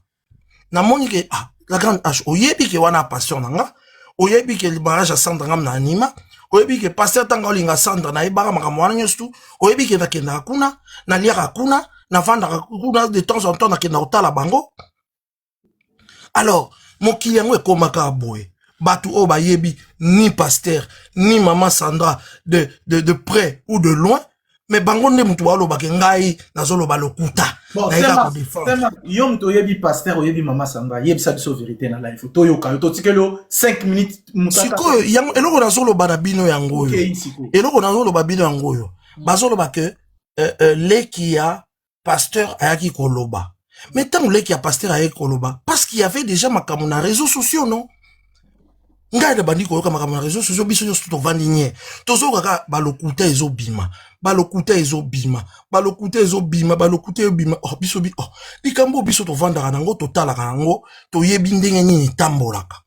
na moni ke la grande H oyebi ke wana passion nga oyebi ke libérage à centre ngam na anima oyebi ke pasteur tanga olinga centre na ibara makambo wana nyostu oyebi ke na kenda kuna na liaka kuna na vanda de temps en temps na kena otala bango. Alors, mon client est comme un boy. Batu o ba yebi ni pasteur ni maman Sandra de près ou de loin, mais bango ne mutu walo ba kengai na zolo ba lokuta. Bon, c'est yom to yebi pasteur o yebi maman Sandra, yebi sa biso vérité na life. To yo ka to tikelo 5 minutes mutaka. Siko yang eloko na zolo ba na bino yango yo. Eloko na zolo ba bino yango yo. Ba zolo ba ke le qui a pasteur ayaki koloba. Mais tant que a pasteur ayaki koloba, parce qu'il y avait déjà makambo na réseaux sociaux, non? Ngai de bandi koyoka makambo na réseaux sociaux, biso yo to vandinye. Tozo kaka balokuta ezo bima. Balokuta ezo bima. Balokuta ezo bima, balokuta ezo bima. Oh biso bi oh. Likambo biso to vandaka nango to talaka nango, to yebi ndenge nini tambolaka.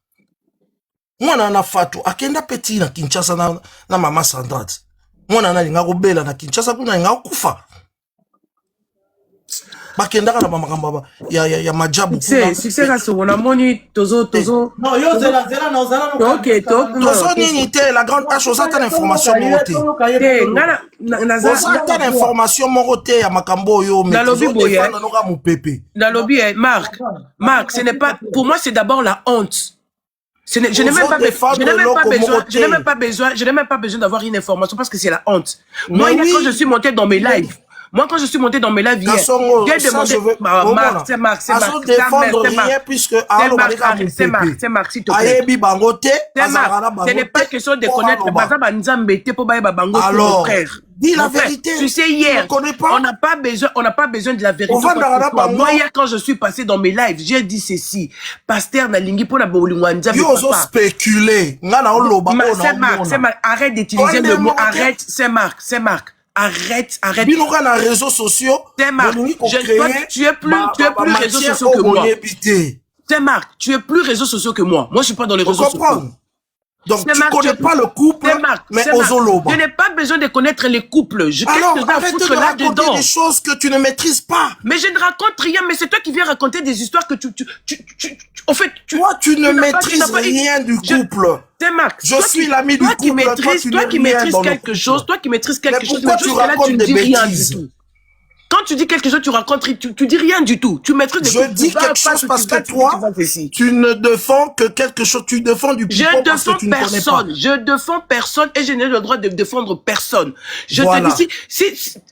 Mwana na fatu akenda peti na Kinshasa na mama Sandra. Mwana na linga kobela na Kinshasa kuna linga kufa. Bakendaka na mamakamba ya majabu kuna succès kaso on a moni tozo non yo zela no OK tozo nini te la grande H osata information moté ngana osata information moté ya makambo yo mais tozo défendre noka mupepe dans lobby Marc ce n'est pas pour moi c'est d'abord la honte. Je n'ai même pas besoin d'avoir une information parce que c'est la honte. Moi quand je suis monté dans mes lives hier, c'est Marc, s'il te plaît. Ce n'est pas question de connaître. Alors, dis la vérité. Tu sais, hier, on n'a pas besoin de la vérité. Moi, hier, quand je suis passé dans mes lives, j'ai dit ceci. Pasteur Nalingi pour la Bolingwanja. Yo, spéculer. C'est Marc, arrête d'utiliser le mot. Arrête, c'est Marc. arrête. Binoka na réseaux sociaux. C'est Marc, tu es plus réseaux sociaux que moi. C'est Marc, tu es plus réseaux sociaux que moi. Moi, je suis pas dans les réseaux sociaux. Donc, tu ne connais pas le couple, mais Ozoloba. Je n'ai pas besoin de connaître les couples. Alors, arrête de raconter des choses que tu ne maîtrises pas. Mais je ne raconte rien, mais c'est toi qui viens raconter des histoires que en fait, toi, tu ne maîtrises rien du couple. C'est Marc. Je suis l'ami du couple. Toi qui maîtrises quelque chose, pourquoi tu racontes des bêtises? Quand tu dis quelque chose, tu racontes, tu dis rien du tout. Tu maîtrises des Je dis quelque chose parce que toi, tu ne défends que quelque chose. Tu défends du people parce que tu ne connais pas. Je défends personne et je n'ai le droit de défendre personne. Je te dis,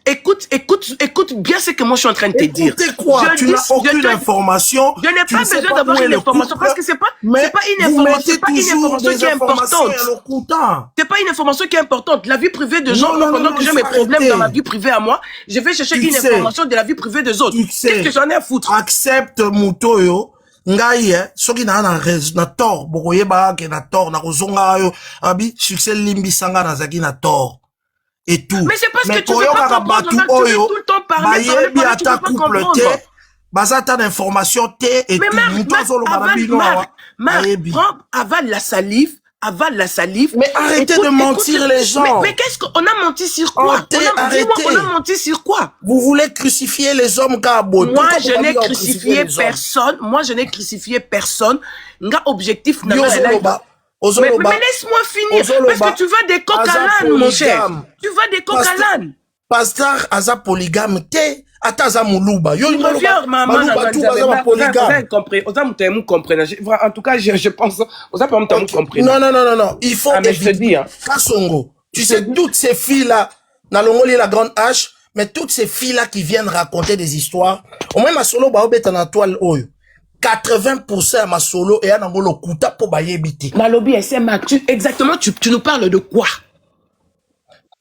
écoute bien ce que moi je suis en train de te dire. Écoutez quoi? Tu n'as aucune information. Je n'ai pas besoin d'avoir une information parce que c'est pas une information qui est importante. C'est pas une information qui est importante. La vie privée de gens, pendant que j'ai mes problèmes dans ma vie privée à moi, je vais chercher une information de la vie privée des autres. Qu'est-ce que j'en ai à foutre? Accepte Mutoyo. Ngai soki na tort bokoyeba ke na tort na kozonga yo abi succès limbi sanga na zaki na tort et tout. Mais c'est parce que tu veux pas comprendre, tu veux tout le temps parler, tu veux pas comprendre. Bazata d'information te et tout. Marc, prends, avale la salive. Mais arrêtez de mentir les gens. Mais qu'est-ce qu'on a menti sur quoi? On a menti sur quoi? Vous voulez crucifier les hommes Gabo. Moi, je n'ai crucifié personne. Nga objectif n'a pas. Mais laisse-moi finir. Parce que tu veux des coq à l'âne, mon cher. Tu veux des coq à l'âne. Pasteur Aza polygame te. Ataza muluba. Yo maman, compris. En tout cas, je pense. Non. Il faut éviter. Kasongo. Tu sais, toutes ces filles-là, dans le Moli, la grande H, mais toutes ces filles-là qui viennent raconter des histoires, au moins ma solo, ba obeta na toile oyo. 80% à ma solo et à Nangolo Kuta pour bayebiti. Nalobi, exactement, tu nous parles de quoi?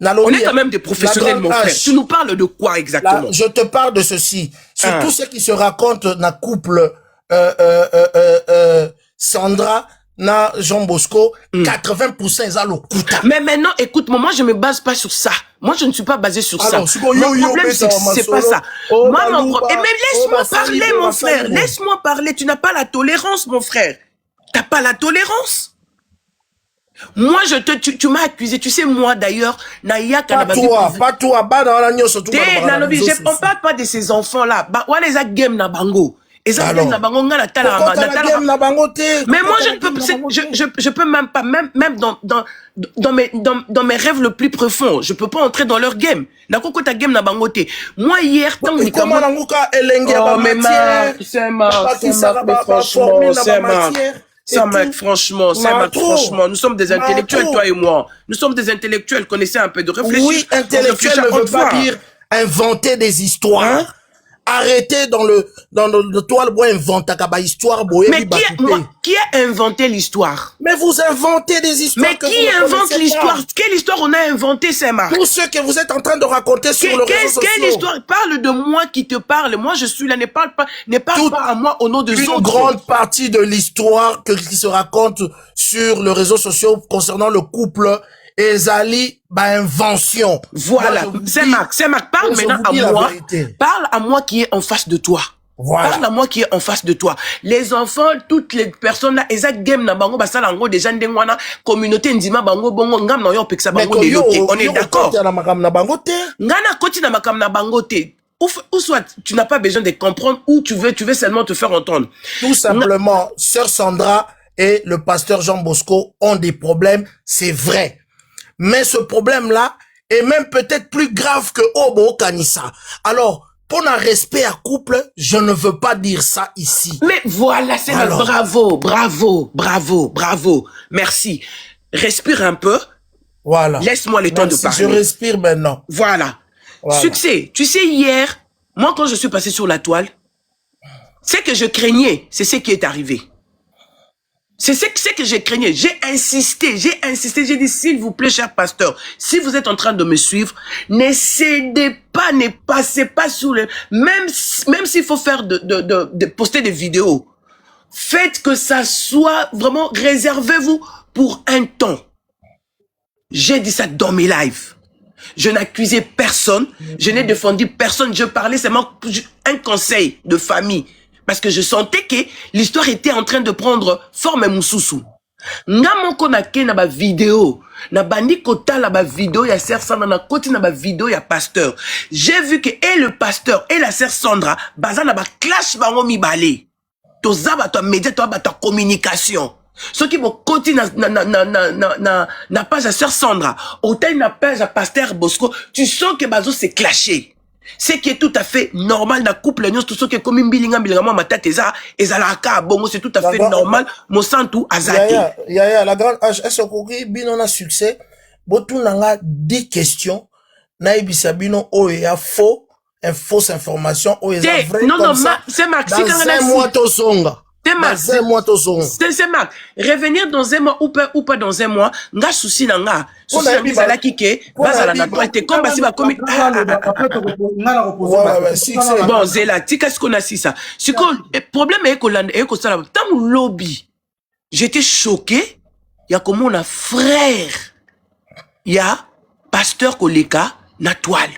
On est quand même des professionnels, mon frère. Tu nous parles de quoi exactement? Là, je te parle de ceci. Sur tout ce qui se raconte dans le couple Sandra, na Jean Bosco, 80% ils ont le Kuta. Mais maintenant, écoute-moi, moi je me base pas sur ça. Moi je ne suis pas basé sur ça. Mon problème c'est pas ça. Moi mon problème. Mais laisse-moi parler, mon frère. Laisse-moi parler. Tu n'as pas la tolérance, mon frère. T'as pas la tolérance. Moi, tu m'as accusé. Tu sais, moi, d'ailleurs, pas toi, on parle pas de ces enfants-là. Game na bango. Mais moi, je peux même pas, même dans mes rêves le plus profonds, je peux pas entrer dans leur game. Moi, hier, franchement, nous sommes des intellectuels, toi et moi. Nous sommes des intellectuels, connaissez un peu de réfléchir. Oui, intellectuel ne veut pas dire inventer des histoires. Arrêtez dans le toile bois inventer kaba histoire boye. Mais qui a inventé l'histoire? Mais vous inventez des histoires. Mais qui invente l'histoire? Quelle histoire on a inventé, Saint-Marc? Tout ce que vous êtes en train de raconter sur le réseau social. Quelle histoire? Parle de moi qui te parle. Moi, je suis là. Ne parle pas à moi au nom de une grande partie de l'histoire qui se raconte sur le réseau social concernant le couple Ezali, invention. Voilà. C'est Marc, parle maintenant à moi. Parle à moi qui est en face de toi. Voilà. Parle à moi qui est en face de toi. Les enfants, toutes les personnes là, exact game na bango basala ngo des gens d'engwana communauté ndima bango bongo ngam na yo peksa bango de yoke. On est d'accord. Ngana koti na makam na bango te. Ou soit tu n'as pas besoin de comprendre ou tu veux seulement te faire entendre. Tout simplement, sœur Sandra et le pasteur Jean Bosco ont des problèmes, c'est vrai. Mais ce problème-là est même peut-être plus grave que Obo Kanissa. Alors, pour un respect à couple, je ne veux pas dire ça ici. Mais voilà, c'est bravo. Merci. Respire un peu. Voilà. Laisse-moi le temps de parler. Je respire maintenant. Voilà. Succès. Tu sais, hier, moi, quand je suis passé sur la toile, ce que je craignais, c'est ce qui est arrivé. C'est ce que j'ai craigné. J'ai insisté. J'ai dit, s'il vous plaît, cher pasteur, si vous êtes en train de me suivre, ne passez pas sous le, même s'il faut faire de poster des vidéos, faites que ça soit vraiment, réservez-vous pour un temps. J'ai dit ça dans mes lives. Je n'accusais personne, je n'ai défendu personne, je parlais seulement un conseil de famille. Parce que je sentais que l'histoire était en train de prendre forme moussoussou. Nga moko na ke na ba vidéo, na bandi kota la ba vidéo ya sœur Sandra na koti na ba vidéo ya pasteur. J'ai vu que et le pasteur et la sœur Sandra baza na ba clash bango mibale. Toza ba to média to ba ta communication. Ce qui me continue na page à sœur Sandra, hôtel na page à pasteur Bosco, tu sens que bazo s'est clashé. Ce qui est tout à fait normal dans couple nous tout ce qui est comme bilinga moi ma tête ezalaka bongo c'est tout à fait normal mon santu azaki la grande âge est-ce que bino na succès botu nanga 10 questions na ibisa bino o ya faux une fausse information o eza vrai non comme ça c'est Max dans un mois to songa c'est Marc. Revenir dans un mois ou pas dans un mois, nga souci na nga. Souci na bizala kike, bazala na droite. Comme basi ba komi. Bon, zela, tika ce qu'on a si ça. Ce que problème est que ça tant lobby. J'étais choqué. Il y a comme on a frère. Il y a pasteur Koleka na toile.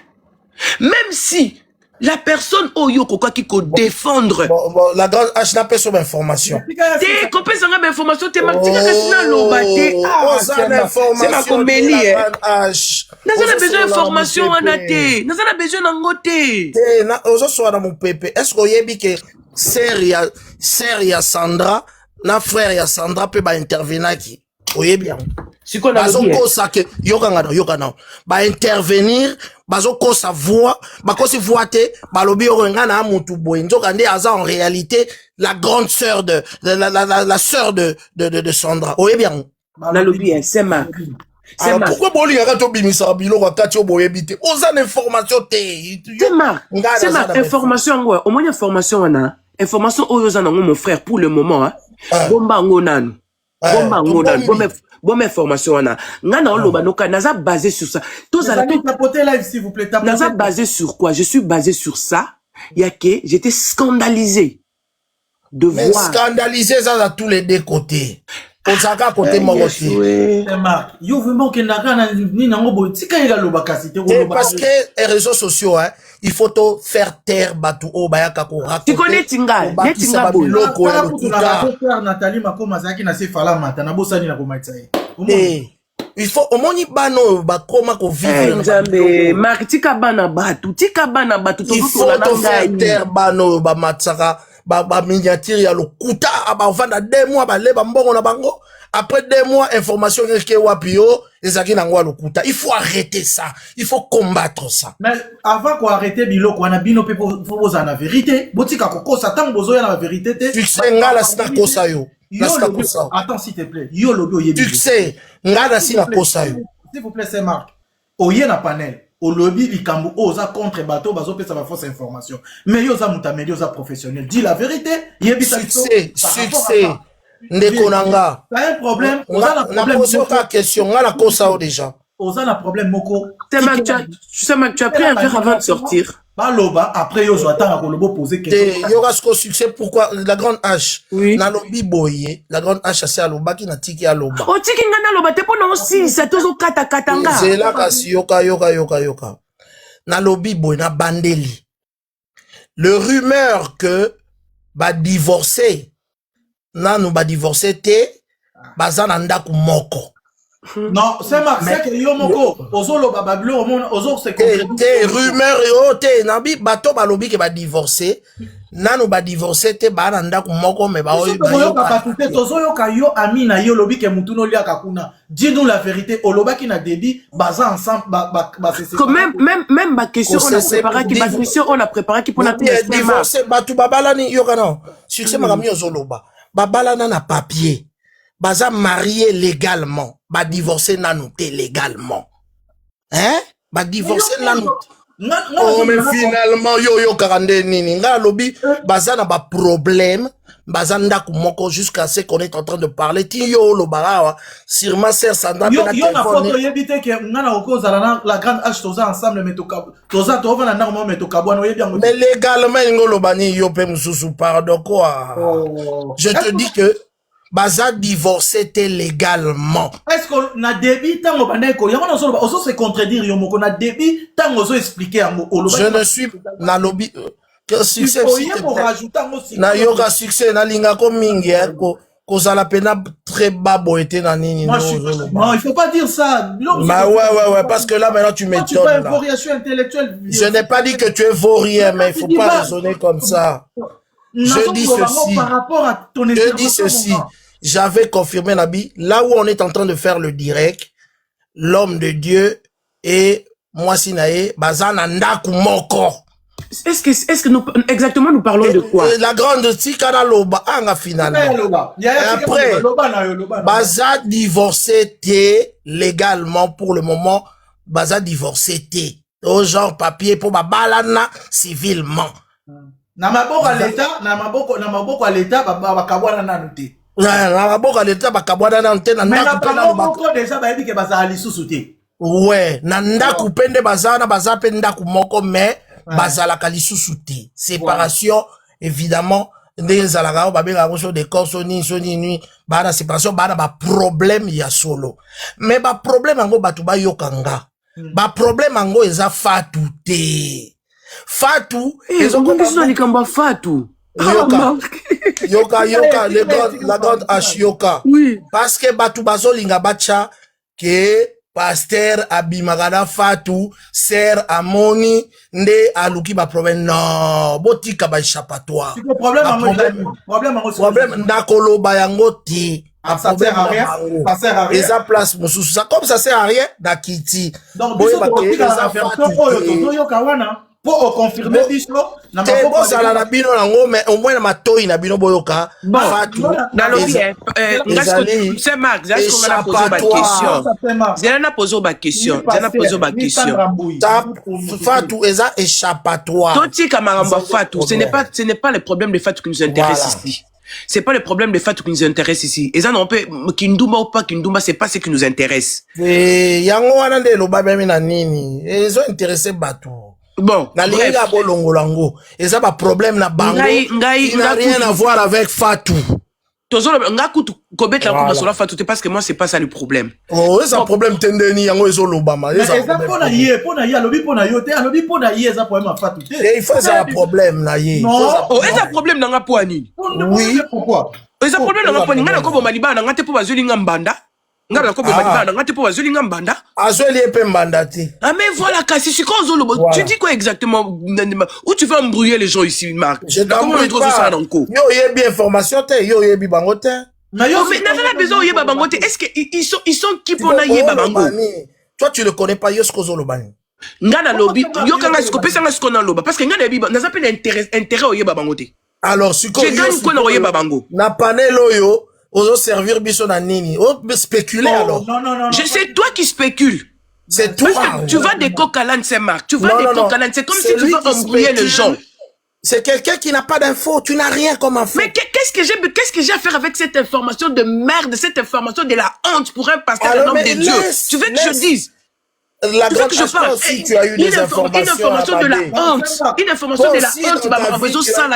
Même si la personne oyo koka qui ko défendre la grande H n'a pas sur information t'es compé sanga information t'es martina kasina lobate c'est ma combélie n'a besoin d'information anate n'a besoin d'angote na ozo so na mon pépé est-ce que yebi que sœur ya Sandra na frère ya Sandra peut ba intervenir qui oyebi si qu'on a bazo kosa que yokana ba intervenir bazo kosa voix ba kosi voix te ba lobi orenga na mutu boye nzoka nde aza en réalité la grande sœur de la sœur de Sandra oyebi na lobi c'est Marc. Pourquoi boli ngaka to bimisa biloko kati oboyebi te oza na information te c'est Marc information ngwa au moins information wana information oyo za nango mon frère pour le moment hein bomba ngonanu bonne information wana ngana oloba noka naza basé sur ça tous à la tapoter live s'il vous plaît naza basé sur quoi je suis basé sur ça ya que j'étais scandalisé de mais voir scandalisé ça à tous les deux côtés on s'aka côté mon aussi Marc yo vraiment que nakana ni nango bo tika ila loba kasite parce que les réseaux sociaux hein il faut to faire taire batu o bayaka ko raconter tu connais tinga biloko ya lokuta Nathalie Makoma zaki na se fala mata na bosani na komaitsaye il faut au moni bano bakoma ko vivre nzambe Marc tika bana batu il faut to faire taire bano ba matsaka ba miniature ya lokuta aba vanda 2 mois ba leba mbongo na bango après 2 mois information ke wapio ezaki na ngwa lokuta il faut arrêter ça il faut combattre ça mais avant qu'on arrêter biloko wana bino pe faut boza na vérité botika kokosa tant bozo ya na vérité te succès ngala sina kosa yo attends s'il te plaît yo lobi oyebi succès ngala sina kosa yo s'il vous plaît c'est Marc oye na panel au lobby likambo oza contre bateau bazo pesa ba fausse information mais yo za mutameli yo za professionnel dis la vérité yebi succès ndekonanga t'as un problème oza na problème na question ngala kosa o déjà oza na problème moko tu as pris un verre avant de sortir baloba après yo zo atanga ko lobo poser question yo rasko succès pourquoi la grande H oui. na lobi boye la grande H c'est aloba ki na tiki aloba o tiki ngana loba te pona aussi ça tozo kata katanga c'est là kasi yoka na lobi boye na bandeli le rumeur que ba divorcer nanu ba divorcer te baza na ndaku moko non c'est Marc c'est que yo moko ozolo babablo ozo se te rumeur yo te nabi bato balobi ke ba divorcer nanu ba divorcer te ba na ndaku moko me ba oyo ba yo tozo yo ka yo amina yo lobi ke mutuno liaka kuna dis-nous la vérité oloba ki na débit baza ensemble ba même ma question on a préparé qui pour la divorcer batu babalani yo kana succès makami ozoloba babalana na papier baza marié légalement ba divorcer nanoté légalement hein ba divorcer nanoté oh mais finalement yo karande nini nga lobi baza na ba problème baza ndaku moko jusqu'à ce qu'on est en train de parler ti yo lo barawa sûrement sœur Sandra yo na photo yebite ke ngana okozala na la grande H toza ensemble toza tovana na mo metokabwana yebi yango mais légalement ngolo bani yo pe mususu pardon quoi je te dis que baza divorcé te légalement. Est-ce qu'on a débit tant au bandé ko yako na so oso se contredire yo moko na débit tant oso expliquer yango Je ne suis na lobby que succès aussi pour rajouter ngo si na yoka succès na linga ko mingi ko kozala pena très bas boité na nini. Non, il faut pas dire ça. Bah ouais parce que là maintenant tu m'étonnes là. Variation intellectuelle. Je n'ai pas dit que tu es vaurien mais il faut pas raisonner comme ça. Je dis ceci. Par rapport à ton Je dis ceci. J'avais confirmé Nabi, là où on est en train de faire le direct, l'homme de Dieu et moi Sinae, Bazana Ndaku Moko. Est-ce que nous, exactement, nous parlons de quoi? La grande Tikana Loba, finalement. Et après, Baza divorcé t'es légalement pour le moment, Baza divorcé t'es. Au genre papier pour Babalana civilement. Na maboko à l'état, bakabwana nanu te. Na maboko à l'état, bakabwana nanu te. Mais na maboko déjà bayebi ke baza alisusu te. Ouais, na ndaku pende bazana baza pende ndaku moko mais bazala kalisusu te. Séparation évidemment des alagao babela ko de corps soni ni bana séparation bana ba problème ya solo. Mais ba problème ngo batu ba yokanga. Ba problème ngo eza fatu te. Fatou, ils ont Fatou. Yoka, la grande H, Yoka. Oui. Parce que Batu Bazo Linga Bacha, que Pasteur Abimagada Fatou, Ser Amoni, Nde Aluki ba problème. Non, Botika ba échappatoire. C'est le problème, Ndakolo Bayango ti. Ça sert à rien. Ça sert à rien. Et ça place Moussou. Ça, comme ça sert à rien, Nakiti. Donc, pour confirmer biso na maboko sala na bino nango mais au moins na matoi na bino boyoka Fatou na lobi c'est Marc est-ce qu'on a posé ma question Zena posé ma question Fatou eza échappatoire toti kamaramba Fatou ce n'est pas le problème de Fatou qui nous intéresse ici. C'est pas le problème de Fatou qui nous intéresse ici. Et ça, on peut, Kindumba ou pas Kindumba, c'est pas ce qui nous intéresse. Et yango wana de lo babemi na nini. Ils ont intéressé Batou. Bon, na linga bolongolango. Et ça, pas problème na bango. Il n'a rien à voir avec Fatou. Parce que moi, c'est pas ça le problème. Oh, c'est un problème tendeni yango ezo lobama. Mais ça pona yé, lobi pona yote, lobi pona yé ça problème à Fatou. Il faut ça problème na yé. Non, oh, est-ce un problème dans ngapo ani? Oui, pourquoi? Est-ce un problème dans ngapo ani? Ngana ko bo maliba na ngate po bazuli ngambanda. Ngana ko bo maliba na ngate po bazuli ngambanda. Azoli epe mbanda ti. Ah mais voilà kasi si quand tu dis quoi exactement? Où tu veux embrouiller les gens ici, Marc? Je t'embrouille pas. Yo yebi information te, yo yebi bango te. Mais n'a pas besoin de Babango. Est-ce qu'ils sont qui pour naïe Babango? Toi, tu le connais pas, Yosko Zolobani. Ngana lobby, Yokanga Skope Sanga Skona Loba. Parce que Ngana Biba n'a pas d'intérêt au Babango. Alors, si tu gagnes quoi au Babango? Na panel oyo, ozo servir biso na nini. O spéculer alors. Non. C'est toi qui spécules. C'est toi. Parce que tu vas des coq à l'âne, c'est Marc. Tu vas des coq à l'âne. C'est comme si tu veux embrouiller les gens. C'est quelqu'un qui n'a pas d'infos. Tu n'as rien comme info. Mais qu'est-ce que j'ai à faire avec cette information de merde, cette information de la honte pour un pasteur, un homme de Dieu? Tu veux que je dise? La grande chose, si tu as eu des informations. Une information de la honte. Une information de la honte.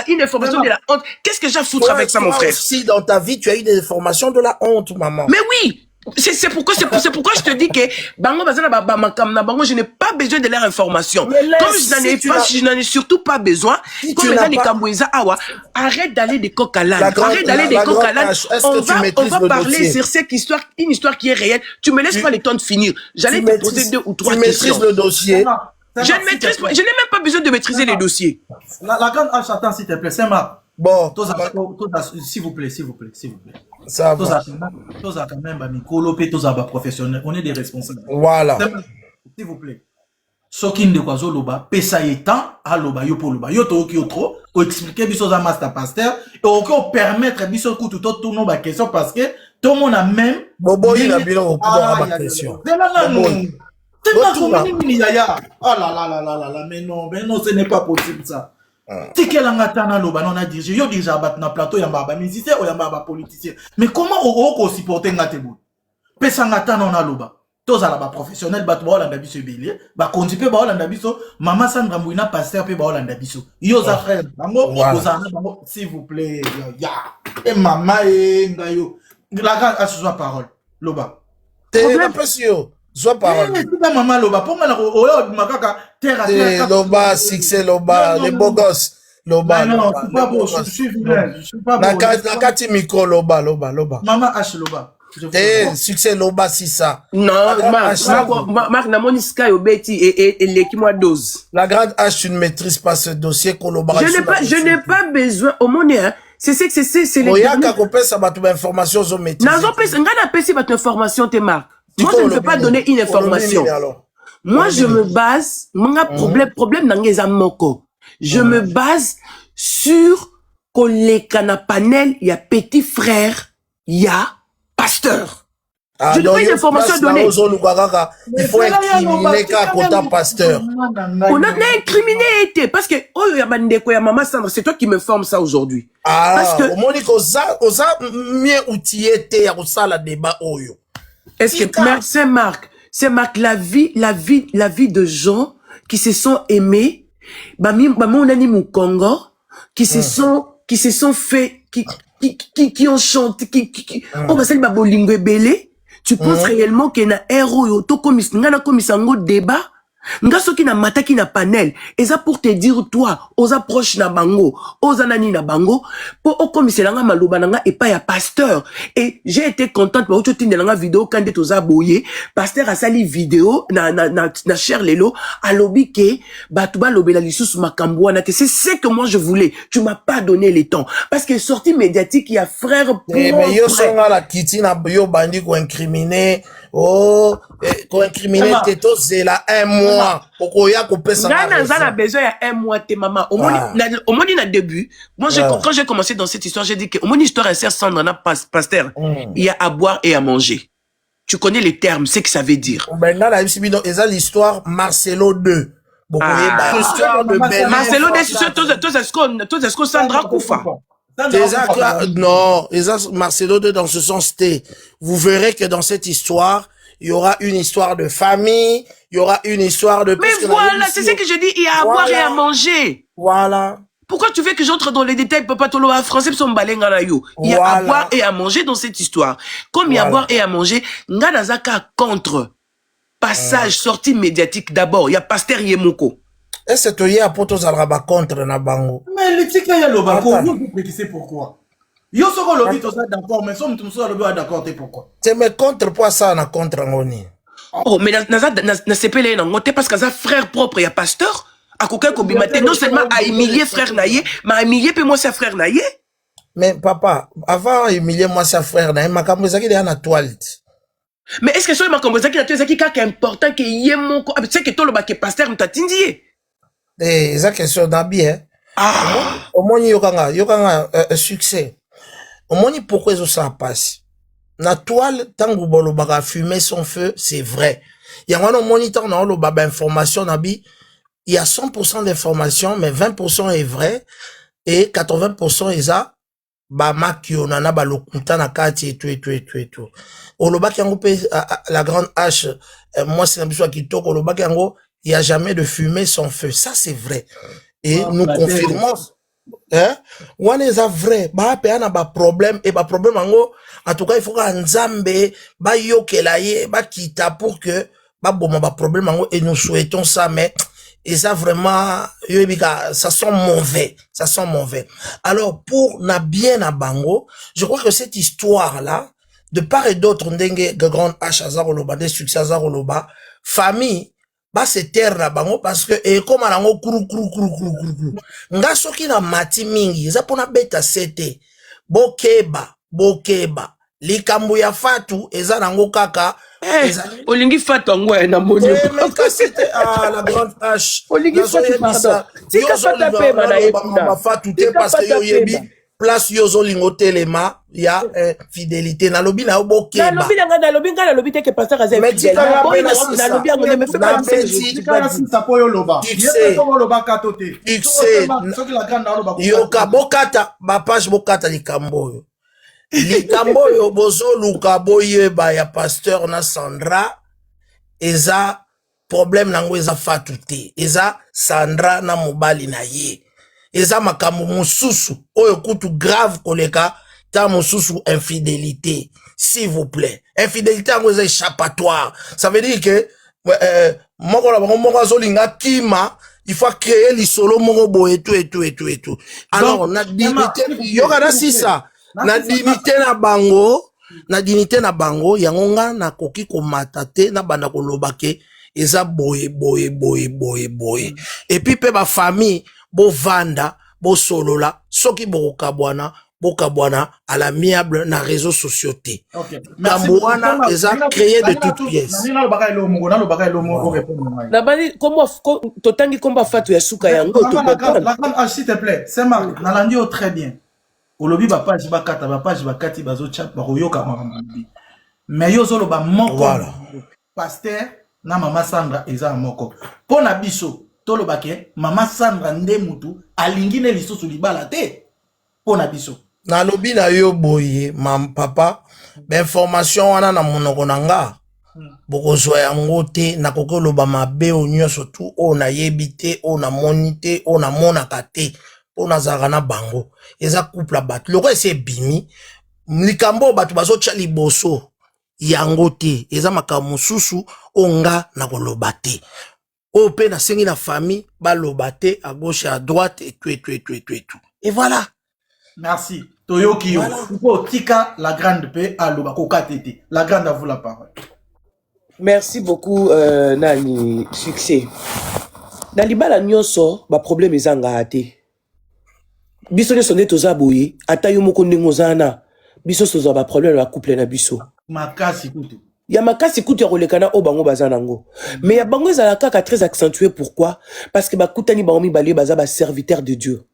Une information de la honte. Qu'est-ce que j'ai à foutre avec ça, mon frère? Si dans ta vie, tu as eu des informations de la honte, maman. Mais oui! C'est pourquoi je te dis que Bango Bazana Bango, je n'ai pas besoin de leur information. Comme je n'en ai surtout pas besoin, comme les Kamboueza Awa, arrête d'aller des coq à l'âne. Arrête d'aller des coq à l'âne. On va parler sur cette histoire, une histoire qui est réelle. Tu me laisses pas le temps de finir. J'allais te poser 2 ou 3 questions. Tu maîtrises le dossier. Je ne maîtrise pas, je n'ai même pas besoin de maîtriser les dossiers. La grande H, attends, s'il te plaît, c'est ma. Bon. S'il vous plaît. Ça va. Toza quand même, Mikolo, Toza professionnel. On est des responsables. Voilà. S'il vous plaît. Sokin de Kwazo Loba, pesa etan, à Loba, yo pour Loba, yo to ki otro, ou expliquer biso za master pasteur, et encore permettre biso coup tout autre tournon ba question parce que tout le monde a même. Bobo, il a bien au pouvoir à ma question. C'est pas comme yaya. Oh là, mais non, ce n'est pas possible ça. Tikelanga tana loba non a dirigé yo déjà bat na plateau yamba ba musicien ou yamba ba politicien mais comment on supporter ngatebo pesa ngatana on a loba toza la ba professionnel bat ba olanda biso belé ba kondipe ba olanda biso mama Sandra Mbouina pasteur pe ba olanda biso yo za frère bango s'il vous plaît ya Et maman et ngayo. La grande a soit parole. Loba. T'es pas sûr. Sois parole. C'est pas maman Loba. Pour moi, makaka terre. Loba, succès, Loba, les beaux gosses. Loba. Non, c'est pas beau. Je suis vilain. Je suis pas beau. Nakati micro, Loba. Maman H Loba. Succès, Loba, si ça. Non, Marc, namoni Sky Obeti et l'équipe-moi dose. La grande H, tu ne maîtrises pas ce dossier qu'on Je n'ai pas besoin, au monde, hein. C'est les... Oyaka kopé ça va toute information zo maîtriser. Nazo pesi ngana pesi votre information te Marc. Moi je ne peux pas donner une information. Moi je me base mon problème nangeza moko. Je me base sur koleka na panel il y a petit frère, il y a pasteur. Je n'ai pas une information à donner. Il faut incriminer qu'à pasteur. On a incriminé été parce que oh ya bandeko ya maman Sandra, c'est toi qui me forme ça aujourd'hui. Parce que au Monique osa mieux outillé te ya la débat oyo. Est-ce que c'est Marc la vie de gens qui se sont aimés, on a mu Congo, qui se sont fait qui ont chanté on va s'appeler babolingo belé. Tu penses réellement qu'il y a un héros to komis ngana komisango débat nga soki na mataki na panel et ça pour te dire toi aux approches na bango aux anani na bango pour au komiselanga maloba nanga et pas ya pasteur et j'ai été contente pour tu tindelanga vidéo quand tu oza boyé pasteur a sali vidéo na cher lelo alobi ke batuba lobela lisusu makambo wana que c'est ce que moi je voulais tu m'as pas donné le temps parce que sortie médiatique il y a frère mais yo songa la kiti na yo bandi ko incriminer ko incriminer teto zela un mois okoya ko pesa na besoin ya un mois te maman au moins na début moi quand j'ai commencé dans cette histoire j'ai dit que au moins histoire insère Sandra na pasteur il y a à boire et à manger tu connais les termes c'est que ça veut dire ben là la bino eza l'histoire Marcelo 2 Marcelo 2 tout est-ce que Sandra Koufa non, Marcelo 2 dans ce sens T. Vous verrez que dans cette histoire, il y aura une histoire de famille, il y aura une histoire de... Mais voilà, c'est ce que je dis, il y a à boire et à manger. Voilà. Pourquoi tu veux que j'entre dans les détails, papa Tolo, en français, il y a à boire et à manger dans cette histoire. Comme il y a à boire et à manger, Nganazaka contre passage, sortie médiatique d'abord, il y a Pasteur Yemoko. Et c'est toi hier pour tous alraba contre na bango. Mais le tika ya lo bango, vous précisez pourquoi. Yo soko lobi to ça d'accord, mais somme tout ça lobi d'accord te pourquoi. C'est mais contre pour ça na contre ngoni. Oh mais na sepele na ngote parce que ça frère propre ya pasteur akoka ko bimate non seulement a humilier frère naye, mais a humilier pe moi sa frère naye. Mais papa, avant humilier moi sa frère naye, makambo ezaki de na toilette. Mais est-ce que so makambo ezaki na toilette ezaki important que yemoko, c'est que tolo ba ke pasteur mtatindie. Eza question d'abi, hein. Au moins, yokanga succès. Au moins, pourquoi ça passe? Na toile, tango bolo baga fumer son feu, c'est vrai. Il y a un moniteur na lo baba information nabi, il y a 100% d'information, mais 20% est vrai, et 80% eza, ba makio nana ba lokuta na kati et tout. Oloba ki yango pe, la grande H, moi c'est n'abiswa ki toko, oloba ki yango, il n'y a jamais de fumée sans feu. Ça, c'est vrai. Et nous confirmons. Hein? On est vrai. Bah, péana, bah, problème. Et bah, problème, en tout cas, il faut qu'un Nzambe, bah, yokelaye, bah, kita pour que, bah, bon, bah, problème, et nous souhaitons ça, mais, et ça vraiment, ça sent mauvais. Ça sent mauvais. Alors, pour na bien à Bango, je crois que cette histoire-là, de part et d'autre, ndenge, grande H, Azaroloba, des succès Azaroloba, famille, ba se terre na bango parce que et comme alango kuru nga soki na mati mingi za pona beta sete bokeba likambo ya fatu eza nango kaka olingi fatu ngo na moni mais c'était la grande H olingi fatu pardon tika fata pe ba fatu te parce que yo yebi place yozo lingo telema ya fidélité na lobi na bokeba na lobi te que pasteur azé fidèle na lobi ngo me fait pas yoka bokata ba page bokata likambo yo bozo luka boyeba ya pasteur na Sandra eza problème nango eza fatu te eza Sandra na mobali na ye eza makambo mususu oyo kutu grave koleka tant sous infidélité, s'il vous plaît. Infidélité en échappatoire. Ça veut dire que il faut créer les solo morobo et tout. Alors, na dignité, yogana si ça. Na dignité na bango, yangonga na koki ko matate na banda ko lobake, eza boye. Et puis pe ba famille, bo vanda, bo solola, soki bo kabwana à l'amiable na réseaux sociaux. Kambouana, ils ont créé de toutes pièces. Nabani, comment, totangi komba fatu ya suka yango, la grande, s'il te plaît, c'est Marc, Nalandio très bien. Au lobby, page bakati, bazo chat, baroyo kamarambi. Mais yo zolo ba moko, pasteur, na mama Sandra, eza moko. Pona biso, tolo bake, mama Sandra nde mutu, alingine liso su libala te. Pona biso. Na lobi na yo boye, mam papa, information wana na monoko nanga. Boko zwa yango te, na koko loba mabe o nyonso tu, o na yebite, o na monite, o na monaka te, o na zarana bango. Eza couple batu. Loko ese bimi, likambo batu bazo tcha liboso, yango te, eza makamu susu, o nga na koloba te. O pe na sengi na famille, ba loba te, à gauche et à droite, et tout. Et voilà. Merci. Toyoki yo. Voilà. Tika, la grande paix, aloba, koka tete. La grande à vous la parole. Merci beaucoup, Nani. Succès. Nalibala nyonso, ba problème ezanga ate. Biso nyonso nde toza boye, ata yo moko ndenge ozana, biso toza ba problème ba couple na biso. Makasi kutu. Ya makasi kutu ya kolekana o bango baza nango. Mais ya bango ezala kaka très accentué. Pourquoi? Parce que ba kutani ba omi balé baza ba serviteur de Dieu.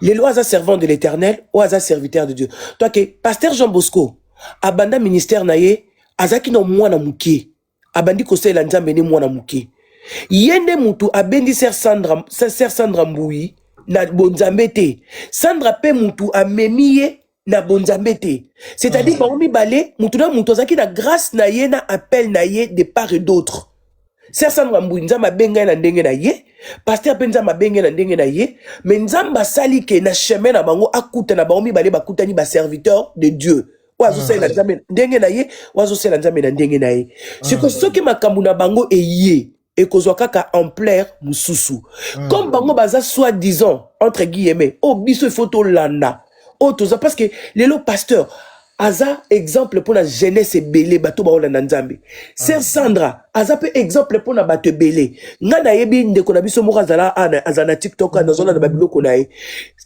Les lois à servant de l'Éternel ou à serviteur de Dieu. Toi que pasteur Jean Bosco, abanda ministère naye, azaki no mwana mukie. Abandi kose la nzambe ne mwana mukie. Yende mutu abendi ser Sandra Mboui na bonzambete. Sandra pe mutu amemiye na bonzambete. C'est-à-dire ba omi balé mutu na mutu azaki na grâce naye na appel naye de part et d'autre. Ser Sandra Mboui nzamba benga na ndenge na ye. Pasteur penza mabenge na ndenge na ye, mais nzamba sali ke na chemin na bango akuta na baomi bale bakutani ba serviteur de Dieu. Wazo sala nzambe ndenge na ye, wazo sala nzambe na ndenge na ye. Siko soki makambu na bango eye et kozwa kaka ampleur mususu. Comme bango baza soi-disant entre guillemets, oh biso photo landa. Oh toza parce que lelo pasteur Aza exemple pour la jeunesse belé bato ba ona nzambe. Sœur Sandra, aza pe exemple pour na bato belé. Nga na yebi ndeko na biso moko azala azana TikTok na zona na babiloko na ye.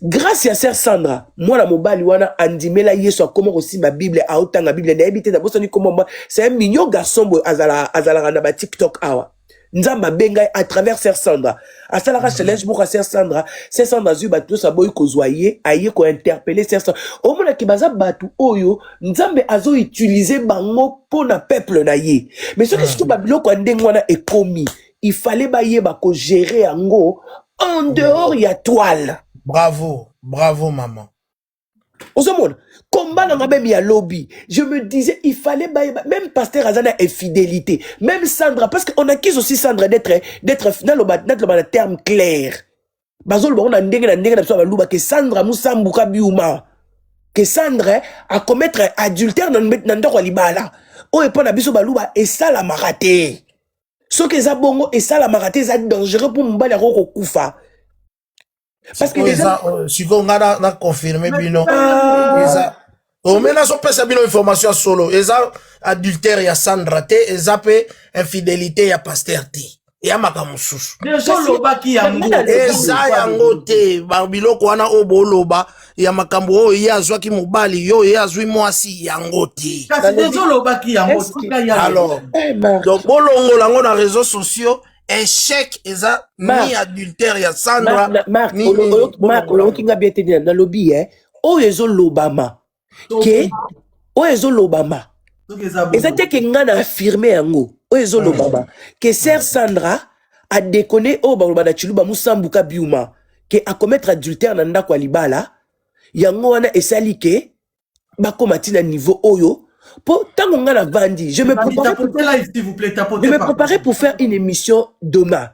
Grâce à Sœur Sandra, moi na mobali wana andimela yeso comment aussi ma Bible a otanga Bible na yebite na bosani comment c'est un mignon garçon azala na ba TikTok awa. Nzamba benga à travers Sœur Sandra. À ça la challenge pour Sœur Sandra. Sœur Sandra zu batu sa boy ko zoyer, aye ko interpeller Sœur Sandra. Au mona ki baza batu oyo, nzambe azo utiliser bango pour na peuple na ye. Mais ce que surtout babilo ko ndenge wana ekomi, il fallait ba ye ba ko gérer ango en dehors ya toile. Bravo maman. Osomone, combat dans même ya lobby. Je me disais, il fallait même pasteur Azana infidélité, même Sandra, parce qu'on accuse aussi Sandra d'être dans le terme clair. Bazol on a ndenge na luba que Sandra musambuka biuma, que Sandra a commettre adultère dans ndako libala. O et na biso baluba et ça la maraté. Ce que za bongo et ça la maraté ça dangereux pour mbala ko kufa. Parce que déjà si on a confirmé bino eza o mena so pesa bino information solo eza adultère ya Sandra te eza pe infidélité ya pasteur te ya makamususu solo baki yango eza yango te ba biloko wana oboloba ya makambo o ya azwaki mobali yo ya azwi mwasi yango te kasi solo baki yango alors donc bolongo lango na réseaux sociaux échec eza ni adultère ya Sandra Marc olokinga biete na lobby oyezo lobama ke oyezo lobama eza te ke nga na affirmer yango oyezo lobama que Sœur Sandra a déconné o ba na chiluba musambuka biuma ke a commettre adultère na ndako libala yango wana esali ke bakomati na niveau oyo. Pour tant qu'on a la bandi, je me préparais pour faire une émission demain,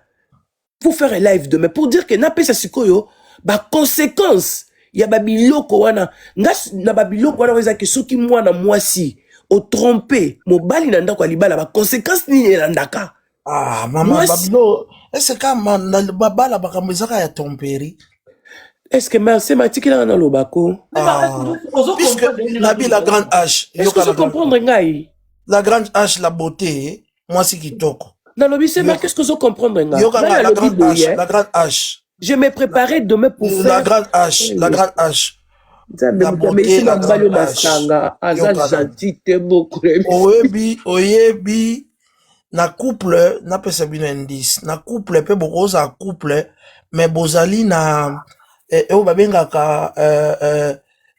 pour faire un live demain, pour dire que n'a pas ça sikoyo, bah conséquence, ya babiloko wana nga na babiloko wana weza ke soki mwana mwasi o tromper mobali na ndako ya libala ba conséquences nini elandaka. Ah, mama babilo, est-ce que babala bakamwezaka ya tomperi? Est-ce que merci matikila na lobako? Puisque la grande H, est-ce que vous comprenez ngai? La grande H, la beauté, moi c'est kitoko. Dans le lycée, qu'est-ce que vous comprenez ngai? La grande H, la grande H. Je me préparais demain pour faire la grande H, la grande H. La beauté, la grande H. Oyebi, na couple, na pesa bino indice. Na couple, pe boko za couple, mais bozali na babengaka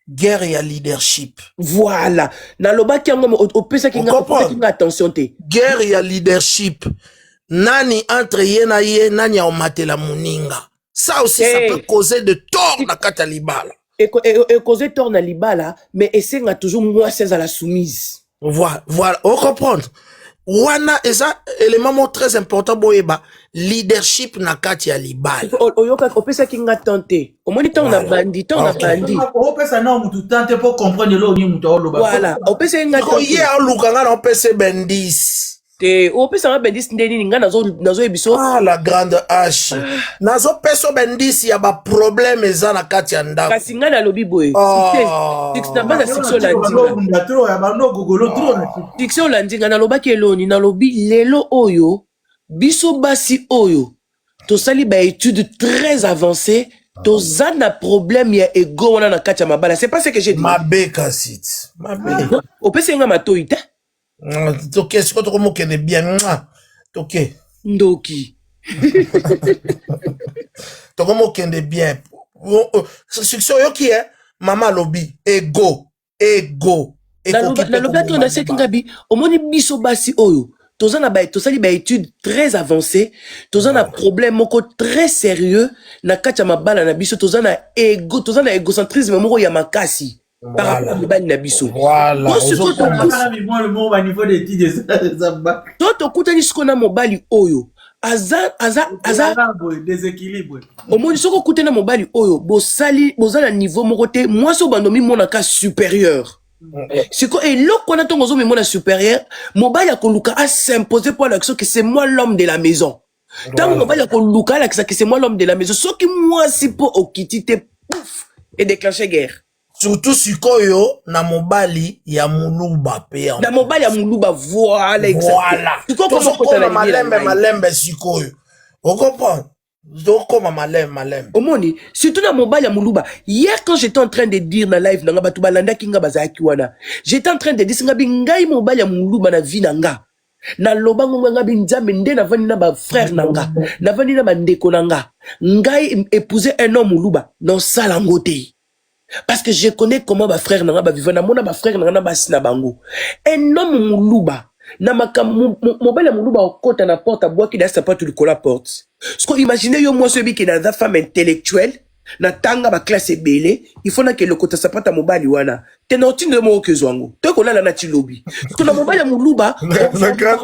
guerre ya leadership. Voilà. Na loba ki yango opesa ki nga attention te. Guerre ya leadership. Nani entre ye na ye, nani a omatela muninga. Ça aussi, ça peut causer de tort na kata libala. Et causer tort na libala, mais essayer nga toujours moi c'est à la soumise. Voilà, on comprend. Wana eza élément très important boyeba leadership na kati ya libala. Oyoka opesa ki nga tenter. Omoni ton na bandi, ton na bandi. Opesa na mutu tenter pour comprendre lo ni mutu oloba. Voilà, opesa nga tenter. Oye aluka nga na opesa bendis. Te opesa nga bendis ndeni nga nazo ebiso. Ah la grande H. Nazo peso bendis ya ba problème eza na kati ya ndako. Kasi nga na lobi boy. Six na bana section la ndinga. Section la ndinga na loba keloni na lobi lelo oyo biso basi oyo tosali ba étude très avancée toza na problème ya ego wana na kati ya mabala. C'est pas ce que j'ai dit. Mabe kasit. Mabe. Opesa nga matoi te. Toke siko toko mokende bien. Toke. Ndoki. Toko mokende bien. Succès yo ki mama lobi ego. Na lobi to na seki ngabi omoni biso basi oyo toza na tosali ba étude très avancée toza na problème moko très sérieux na kati ya mabala na biso toza na égocentrisme moko ya makasi par rapport à mibali na biso. Voilà. Toto kutani siko na mobali oyo aza déséquilibre. omoni soko kutana mobali oyo boza na niveau moko te mwasi oyo bandomi monaka supérieur. Siko eloko na tongo zomi mona supérieur mobali akoluka a s'imposer pour l'action que c'est moi l'homme de la maison. Tant mobali akoluka la que c'est moi l'homme de la maison soki mwasi po okiti te pouf et déclencher guerre. Surtout sikoyo na mobali ya muluba pe. Na mobali ya muluba voilà exactement. Voilà. Siko na malembe sikoyo. On comprend. Donc comme malembe. Omoni, surtout na mobile ya muluba. Hier quand j'étais en train de dire na live nanga batu balanda kinga bazaki wana. J'étais en train de dire ngabi ngai mobile ya muluba na vie nanga. Na lobango ngabi nzambe nde na vani na ba frère nanga. Na vani na ba ndeko nanga. Ngai épouser un homme muluba non sala ngote. Parce que je connais comment ba frère nanga ba vivre na mona ba frère nanga na basina bango. Un homme muluba na mobile ya muluba okota na porte à bois qui da sa porte du cola porte. Ce qu'on imagine yo moi celui qui est dans la femme intellectuelle na tanga ba classe belé il faut na que le kota sa porte mobile wana tena otinde mo kezwango to ko lala na tilobi parce que na mobile ya muluba la grande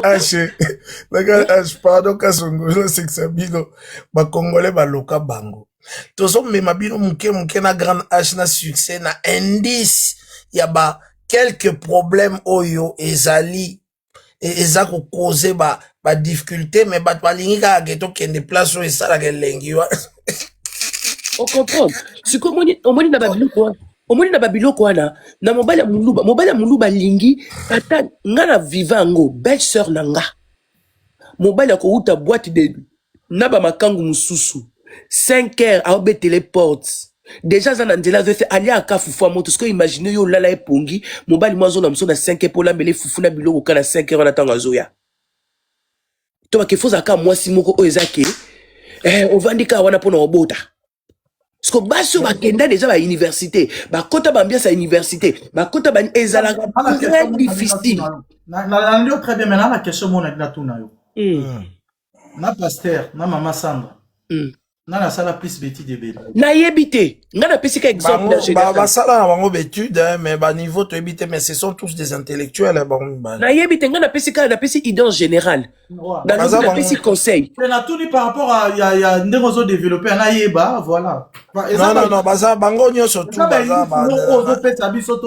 H pardon kasongo c'est que ça bino ba congolais ba loka bango tozo mema bino muke na grande H na succès na indice ya ba quelques problèmes oyo ezali eza ko causer ba difficulté mais ba balingi ka geto kende place oyo esala ke lengi wa on comprend c'est comme on na babiloko wana na mobile ya muluba lingi ata ngana vivango belle sœur nanga mobile ya ko uta boîte de na ba makangu mususu 5 heures a obetele portes. Déjà, ça n'a pas fait aller à Kafoufou à moto. Ce que imaginez, yo lala e pongi, mobile moi zone amso na 5 heures pour la mêler foufou na bilo au kana 5 heures en attendant zoya. Toi qu'il faut zaka moi si moko oezake, on va ndika wana pona obota. Parce que baso ba kenda déjà ba université, ba kota ba ambiance à université, ba kota ba ezala très difficile. Na très bien maintenant la question mon na tuna yo. Na pasteur, na maman Sandra. Na sala plus bêtise de bébé. Na yebité. Na pesi ka exemple na général. Ba sala na bango étude mais ba niveau to yebité mais ce sont tous des intellectuels Na yebité na pesi idée en général. Dans Baza le bango- petit conseil. On a tout dit par rapport à Ndegozo développé en Aïeba, voilà. Non, baza bango nyonso tout baza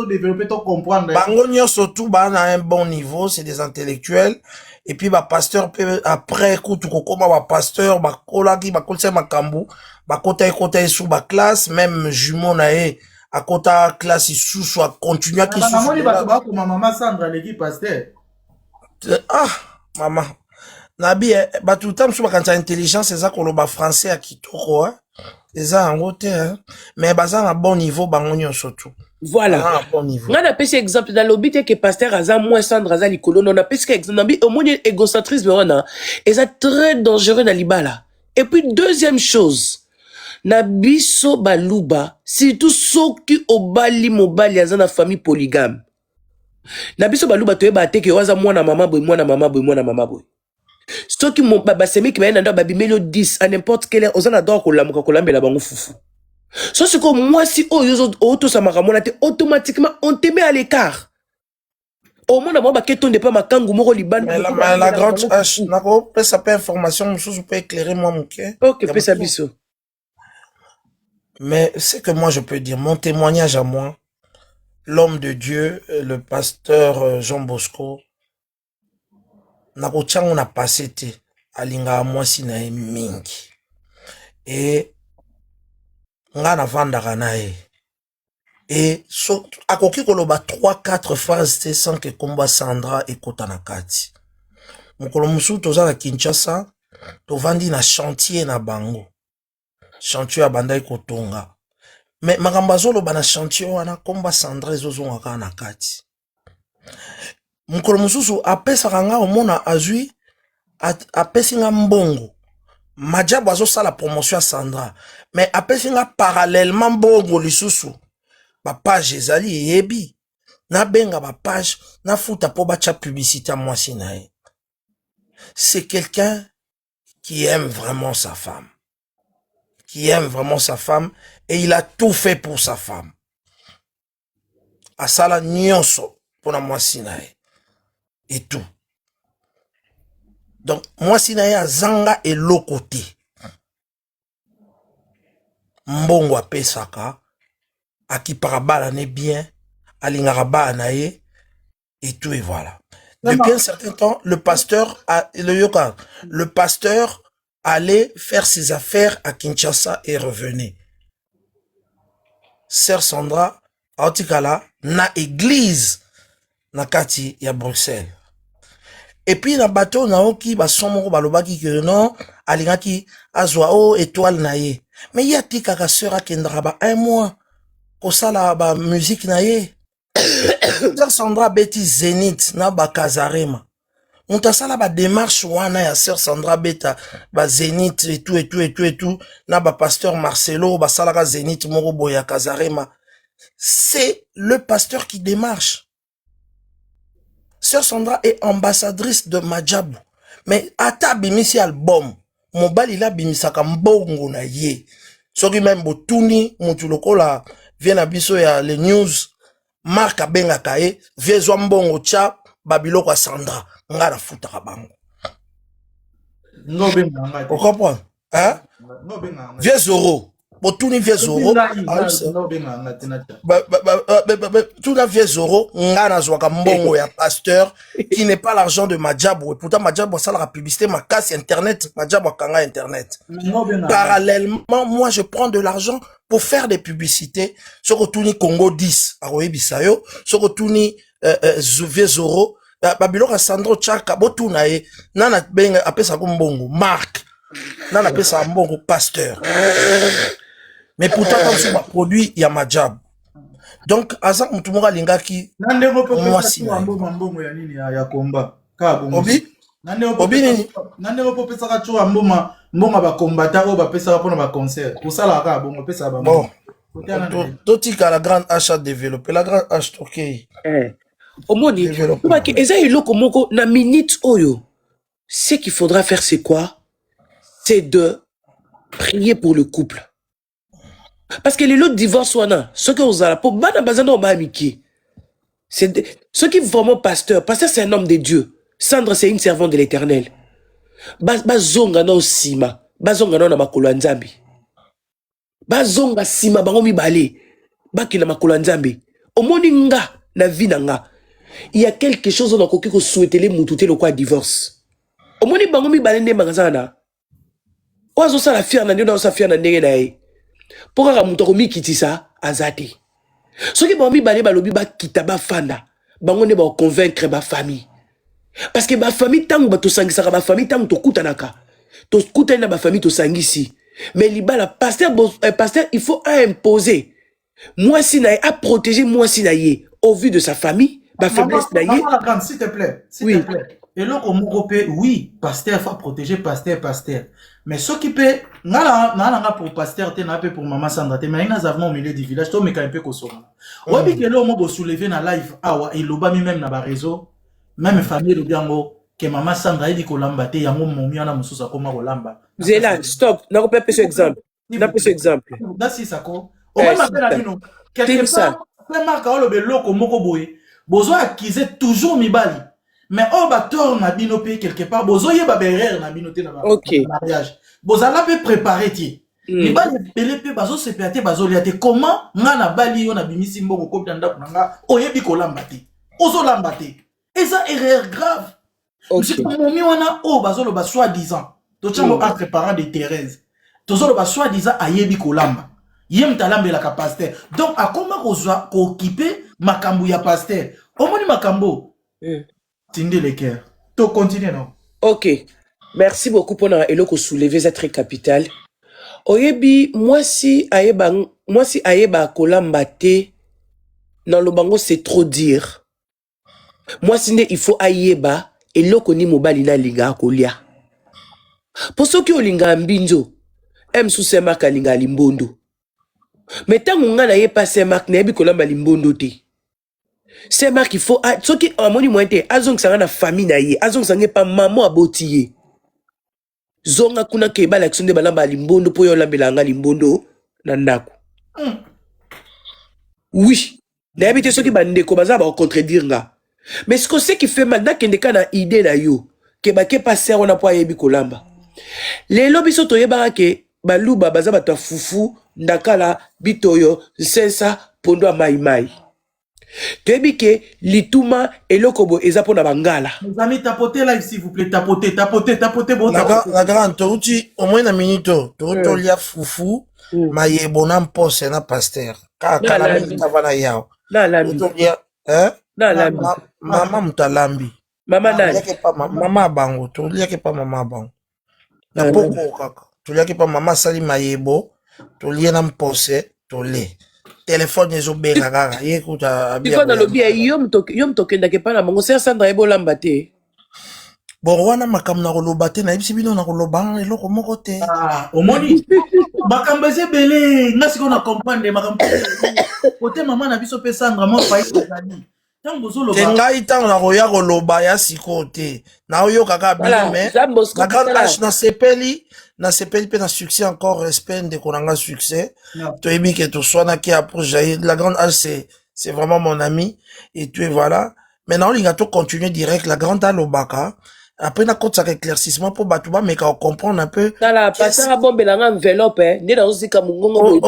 développer to comprendre. bango nyonso tout bana à un bon niveau, c'est des intellectuels. Et puis ba pasteur après kutu kokoma ba pasteur ba kola ki ba kolse makambu ba kota sous ba classe même jumeau na e à kota classe sous soit continuer qui sous. Maman ba ba ko maman Sandra l'équipe pasteur. Ah maman nabi ba tout le temps sur ba intelligence c'est ça qu'on ba français à kitoko hein. C'est ça en côté hein. Mais baza à bon niveau bango nyonso tout. Voilà. À bon niveau. On a appelé cet exemple dans l'obité que pasteur Aza moins Sandra Aza Nicolo. On a appelé cet exemple. Au moins égocentrisme on a. Et ça très dangereux dans l'ibala. Et puis deuxième chose. Na biso baluba surtout soki obali mobali aza na famille polygame. Na biso baluba toyeba te ke waza mwana mama boy mwana mama boy. Soki mon basemi ki bayenda ndo babimeli 10 à n'importe quelle heure ozana droit kolambela bango fufu. So c'est comme moi si auto samakamona te automatiquement on te met à l'écart. Au moins d'abord baketon de pas makangu moko libanda. Mais la grande H nako pesa pas information monsieur peut éclairer moi mon cœur. OK pesa biso. Mais c'est que moi je peux dire mon témoignage à moi l'homme de Dieu le pasteur Jean Bosco nako tchango na passé te alinga moi si na mingi et nga na vandaka na e et so akoki koloba 3-4 phases te sans que komba Sandra ekota na kati mokolo musu toza na Kinshasa tovandi na chantier na bango chantier ya bandai kotonga mais makambo azoloba na chantier wana komba Sandra ezozonga kaka na kati mokolo mususu apesaka nga omona azwi apesi nga mbongo Majabu azosala promotion ya Sandra mais apesi nga parallèlement mbongo lisusu ba page ezali eyebi na benga ba page na futa po bacha publicité moi sinae. C'est quelqu'un qui aime vraiment sa femme. Qui aime vraiment sa femme et il a tout fait pour sa femme. Asala nyonso pona moi sinae et tout. Donc moi sinae azanga et l'autre mbongo apesaka akipaka bala ne bien alingaka bala na ye et tout et voilà. Depuis un certain temps le pasteur allait faire ses affaires à Kinshasa et revenait. Sœur Sandra aotikala na église na kati ya Bruxelles. Et puis na bateau na oki basomo balobaki que non alingaki azwa o étoile na ye. Mais y a tikaka sœur akendra ba un mois kosala ba musique na ye. Sœur Sandra beti Zénith na ba Kazarema. Montasala ba démarche wana ya sœur Sandra beta ba Zénith et tout na ba pasteur Marcelo ba salaka Zénith moko boya Kazarema. C'est le pasteur qui démarche. Sœur Sandra est ambassadrice de Majabu. Mais ata bimisi album, mobali la bimisaka mbongo na ye. Soki même botuni, mutulokola, vient abiso ya les news, Marc abenga kae, viezwa mbongo cha, babilo kwa Sandra, nga na futaka bango. No benga ngati. Vous comprenez? Hein? No benga ngati. Vieux euro. Botuni vieux euro. No benga ngati na cha. Tout la vieux euro, nga na zwaka mbongo ya pasteur, qui n'est pas l'argent de Majabu. Et pourtant, Majabu a la publicité, ma casse internet, Majabu a kanga internet. No benga. Parallèlement, moi, je prends de l'argent pour faire des publicités. Ce que Congo 10, à Bisayo, ce que vieux euro, Babylon a Sandro Tchaka, Botunae, Nana Benga, apesa mbongo, Marc, Nana apesa mbongo, pasteur. Mais pourtant, comme c'est un produit, il y a Majabu. Donc, Azak Moutoumora Lingaki, moi si. Mbongo ya nini ya komba. Ka bongo. Obi? Nande ko pesa ka chua mbongo ba kombata o ba pesa pona ba concert. Pour ça la ka bongo pesa ba. Bon. Totika la grande H a développé. La grande H, ok. Omoni, eza eloko moko na minute oyo. Ce qu'il faudra faire c'est quoi? C'est de prier pour le couple. Parce que les autres divorcent wana, ceux qui ont pour bana bazana o amiki. C'est ceux qui vraiment pasteur c'est un homme de Dieu. Sandra c'est une servante de l'Éternel. bazonga na osima bazonga na makolo ya nzambe bazonga sima bango mibale bakina makolo ya nzambe omoni nga na vie na nga il y a quelque chose on a koki ko souhaiter mutu te lokwa divorce omoni bango mibale nde magazana oazo sala fier na ndio na sa fier na ndenge na ye pourquoi mutu ko mikitisa azati soki bango mibale balobi bakita bafanda bango ne ba convaincre ba famille parce que ba famille tango ba to sangisaka ba famille tango to kutanaka to kutana na ba famille to sangisi mais libala pasteur il faut imposer moi si na à protéger moi si na au vu de sa famille ba faiblesse na maman la grande s'il te plaît oui. Et là comme oui pasteur faut protéger pasteur mais ce qui peut nga pour pasteur te na pour maman Sandra te mais ina zavement au milieu du village to me ka un peu kosoma obi que là mo soulever na live awa iloba mi même na ba réseau même famille le biango que maman Sandra dit kolamba te yango momi ana mususa koma kolamba Zélan stop na ko pèse exemple na pèse exemple dasi sako o même appel à bino quelque part plein marque o le beloko moko boye bozo accuser toujours mibali mais o ba tor na bino pe quelque part bozo yeba berrer na bino te na mariage bozala pe préparer ti mibali pele pe bazo se pété bazo liate comment nga na bali yo na bimisi mboko ko tanda kunanga oyebi kolamba te ozo lamba te et ça erreur grave monsieur momi wana o bazo lo ba soi-disant to tchango entre parents de Thérèse tozo lo ba soi-disant ayebi kolamba yem talambe la pasteur donc a comment kozwa ko occuper makambu ya pasteur omoni makambo tinde le cœur to continue non ok merci beaucoup pour na eloko soulever ça très capital oyebi moi si ayeba kolamba te dans le bango c'est trop dire moi si il faut ayeba eloko ni mobali na linga kolia pour ceux qui olinga mbinzo m sous se marque linga limbondo mais tant nga na ye pas se marque na yebi kolamba limbondo te c'est marque il faut ceux qui amoni moite azong sanga na famille na ye azong sanga pas maman aboti ye zonga kuna ke ba l'action de balamba limbondo po yo lambela nga limbondo na ndako oui na yebi te ceux qui bande ko baza ba contredire nga mais ce que c'est qui fait mal nakende kana idée na yo ke ba ke passer on a po yebi kolamba lelo biso to yeba ke baluba baza bato fufu ndakala bitoyo sensa pondo mai tebi ke lituma elokobo eza pona bangala mes amis tapotez live s'il vous plaît tapotez bon la grande touti au moins na minute to lia fufu mayebo na mpose na pasteur ka na minute vana yao na lambi to lia na lambi mama mutalambi mama nani mama bango to lia ke pa mama bango na poko kaka to lia ke pa mama sali mayebo to lia na mpose to le téléphone ezo benga kaka ye kuta abia na lobi yom tokenda ke pa na bango ser Sandra ebolamba te bon wana makambo na koloba te na yebisi bino na koloba eloko moko te omoni makambo ezebele nga sikoyo na comprendre makambo kote mama na biso mpe Sandra mo fayi ezali ntango ozoloba te ngai ntango na koya koloba ya sikoyo te naoyoka kaka bino me na grande age nasepeli mpe na succès encore respect ndeko na nga succès toyebi ke toswanaki après jaillir la grande age c'est vraiment mon ami et tu es voilà maintenant olinga to continuer direct la grande alobaka après na kotsaka éclaircissement pour bato bameka comprendre un peu tala pasanga bombelanga enveloppe nde nazosika mongongo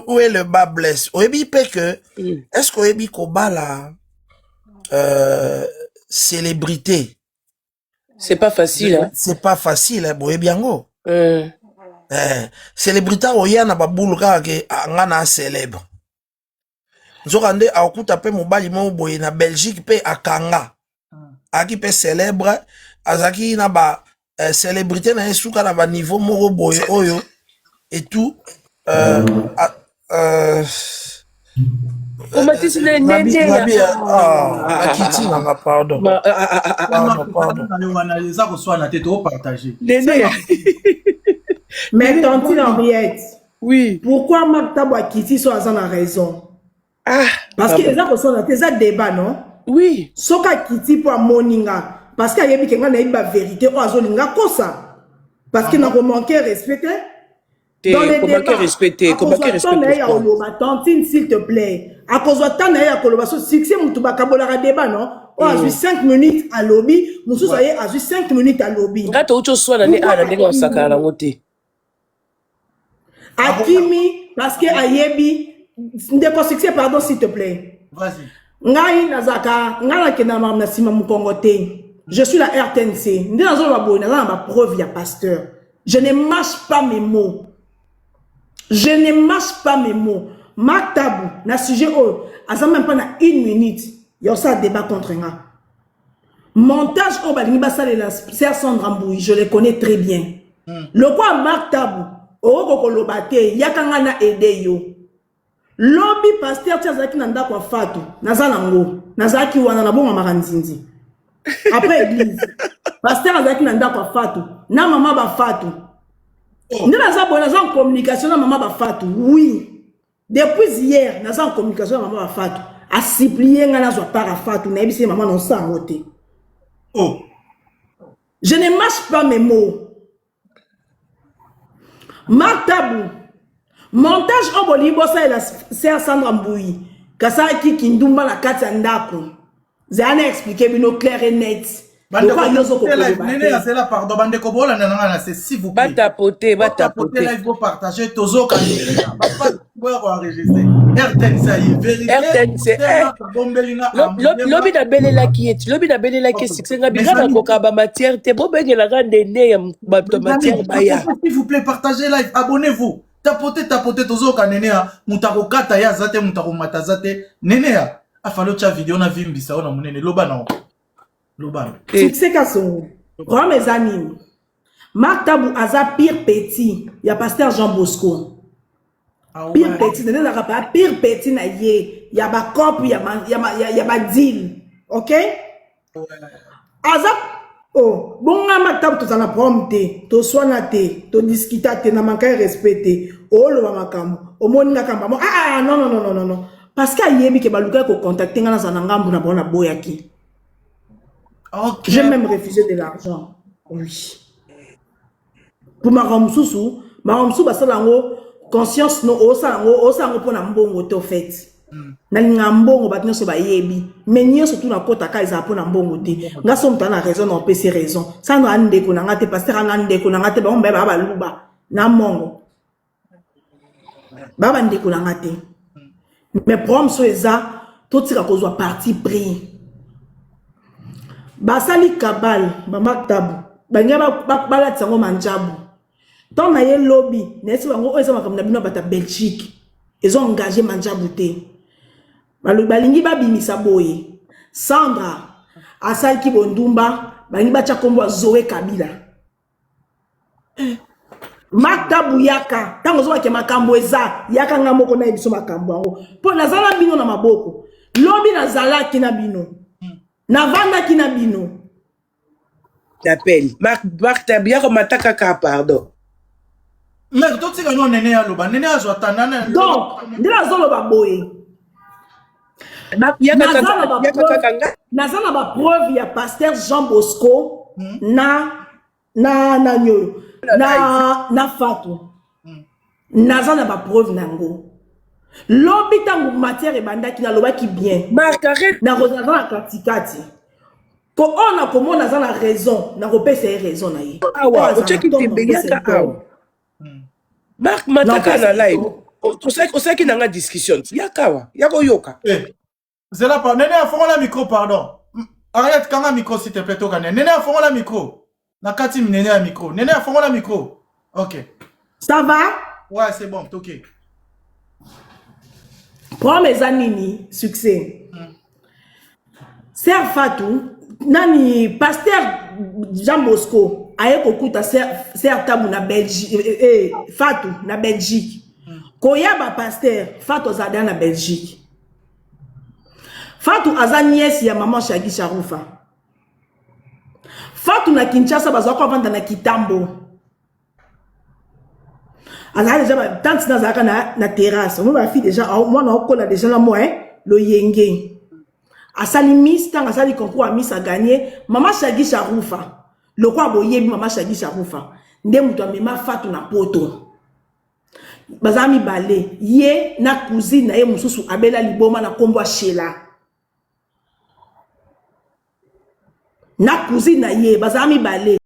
où est le bas blesse oyebi mpe que est-ce que oyebi kobala célébrité c'est pas facile hein? C'est pas facile boyebi yango célébrité oya na babulu kaka ke nga na célèbre nzoka nde akuta mpe mobali mo boye na Belgique mpe akanga aki pe célèbre azaki na ba célébrité na esuka na ba niveau moko boye oyo et tout Matisse nene akiti nanga pardon eza koswana te topartage nene mais tantine Henriette oui pourquoi Maktabo akiti so aza na raison parce que eza koswana te eza débat non oui soka kiti po moninga parce que ayebi kenga na yiba vérité o azolinga kosa parce que na ko manquer respecté dans les débats respecté tantine s'il te plaît à cause de tana ya koloba so succès mutu bakabola débat non a vu 5 minutes à lobby, Moussous a vu 5 minutes à lobby. Nga to ucho swa na ne ana ndenge osaka na ngote. Akimi parce que ayebi ndeko succès pardon s'il te plaît. Vas-y. Ngai nazaka ngala kena na sima mukongote. Je suis la RTNC. Ndi nazo ba boy na ba preuve ya pasteur. Je ne mâche pas mes mots. Je ne mâche pas mes mots. Marc Tabou na sujet oh asa même pas na 1 minute. Yo ça débat contre nga. Montage au balingi basale la Sœur Sandra Mbouy, je le connais très bien. Le quoi Marc Tabou o ko lobate yakanga na aider yo. Lobby pasteur tiazaki na ndako fatu nazala ngo nazaki wana na bonga makanzinzi. Après église pasteur azaki na ndako fatu na mama ba fatu. Nous avons en communication avec maman Bafatou. Oui. Depuis hier, nous avons en communication avec maman Bafatou. A supplier nga nazo para Fatou na ebisi maman non sa ngote. Oh. Je ne mâche pas mes mots. Marc Tabou. Montage au bolibo ça et la Sœur Sandra Mbouy. Kasa ki kindumba la kati ya ndako. Zana expliquer bino clair et net. Bande pardon, bande kobola nana c'est s'il vous plaît. Batapoter. Live pour partager tozo kanina. Ba enregistrer. RTNC vérité. RTNC. Lobi na belela ki et. Lobi na belela ki succès nga bigana koka ba matière te bo bengela ga ndene ya ba matière baya. S'il vous plaît, partagez live, abonnez-vous. Tapotez tozo kanena mutako kata ya zate mutako mata zate nenea. Afalo cha vidéo na vimbisa ona munene loba na. Succès Kasson. Comme mes amis. Marc Tabou aza pire petit. Il y a pasteur Jean Bosco. Pire petit. Pire petit na ye. Il y a ba cop, il y a ba deal. Ok? Aza. Oh. Bon, Marc Tabou to zana prompte. To soinate. To discutate. Na manka respecte. Oh, lo makambo. O moninga kamba. Ah, non. Parce qu'il y a que baluka ko contacter nga na zanangambu na bona boyaki. Okay. J'ai même refusé de l'argent. Oui. Pour ma ramsousou basalango conscience no osango pona mbongo te fait. Na ngambongo batino so ba yebi. Mais nyo surtout na kota ka isa pona mbongo te. Nga so mtana raison na pesi raison. Ça no ande ko na ngate pasteur na ande ko na ngate ba omba ba luba na mongo. Ba bande ko na ngate. Mais prom so eza tout tika kozwa parti pris. Basali kabal ba Marc Tabou banya ba tsango manjabu tant na ye lobby nesi bango oza makamna bino bata Belgique ils ont engagé manjabu te balingi ba bimisa boye Sandra asali ki bondumba balingi ba chakombo Zoé Kabila Marc Tabou yaka tango zo ke makambo eza yaka nga moko na ebiso makambo yango po nazala bino na maboko lobby nazala ki na bino Navanda kina bino. T'appelles. Marc Tabou yako mataka ka pardon. Mais tout tika nyo nene ya loba. Nene ya zwata nana. Donc, ndila zolo ba boye. Nazana ba preuve ya pasteur Jean Bosco na Fatou. Nazana ba preuve nango. Lobby tangu matière ebanda ki na loba ki bien. Margaret na rozana katikati. Ko ona komona za na raison, na kopesa raison na ye. Awa, o cheki tembeyaka awa. Marc mataka na live. O saki na nga discussion. Yakawa, yako yoka. C'est là Nene a fongo la micro pardon. Arrête kanga micro s'il te plaît to kane. Nene a fongo la micro. Na kati nene a micro. Nene a fongo la micro. OK. Ça va? Ouais, c'est bon, OK. Pour mes amis, succès. Sœur Fatou, nani pasteur Jean Bosco, aye kokuta Sœur Tabou na Belgique, Fatou na Belgique. Koyaba pasteur Fatou zada na Belgique. Fatou aza nièce ya maman Shagi Sharoufa. Fatou na Kinshasa bazoko vanda na Kitambo. Azala déjà tante na zaka na terrasse. Moi ma fille déjà moi na okola déjà la moi le yenge. Asali miss tanga asali concours a miss a gagné maman Shagi Sharoufa. Le quoi boyebi maman Shagi Sharoufa. Nde muto amema Fatou na poto. Bazami balé ye na cousine na ye mususu abela liboma na kombo Shela. na cousine na ye bazala mibale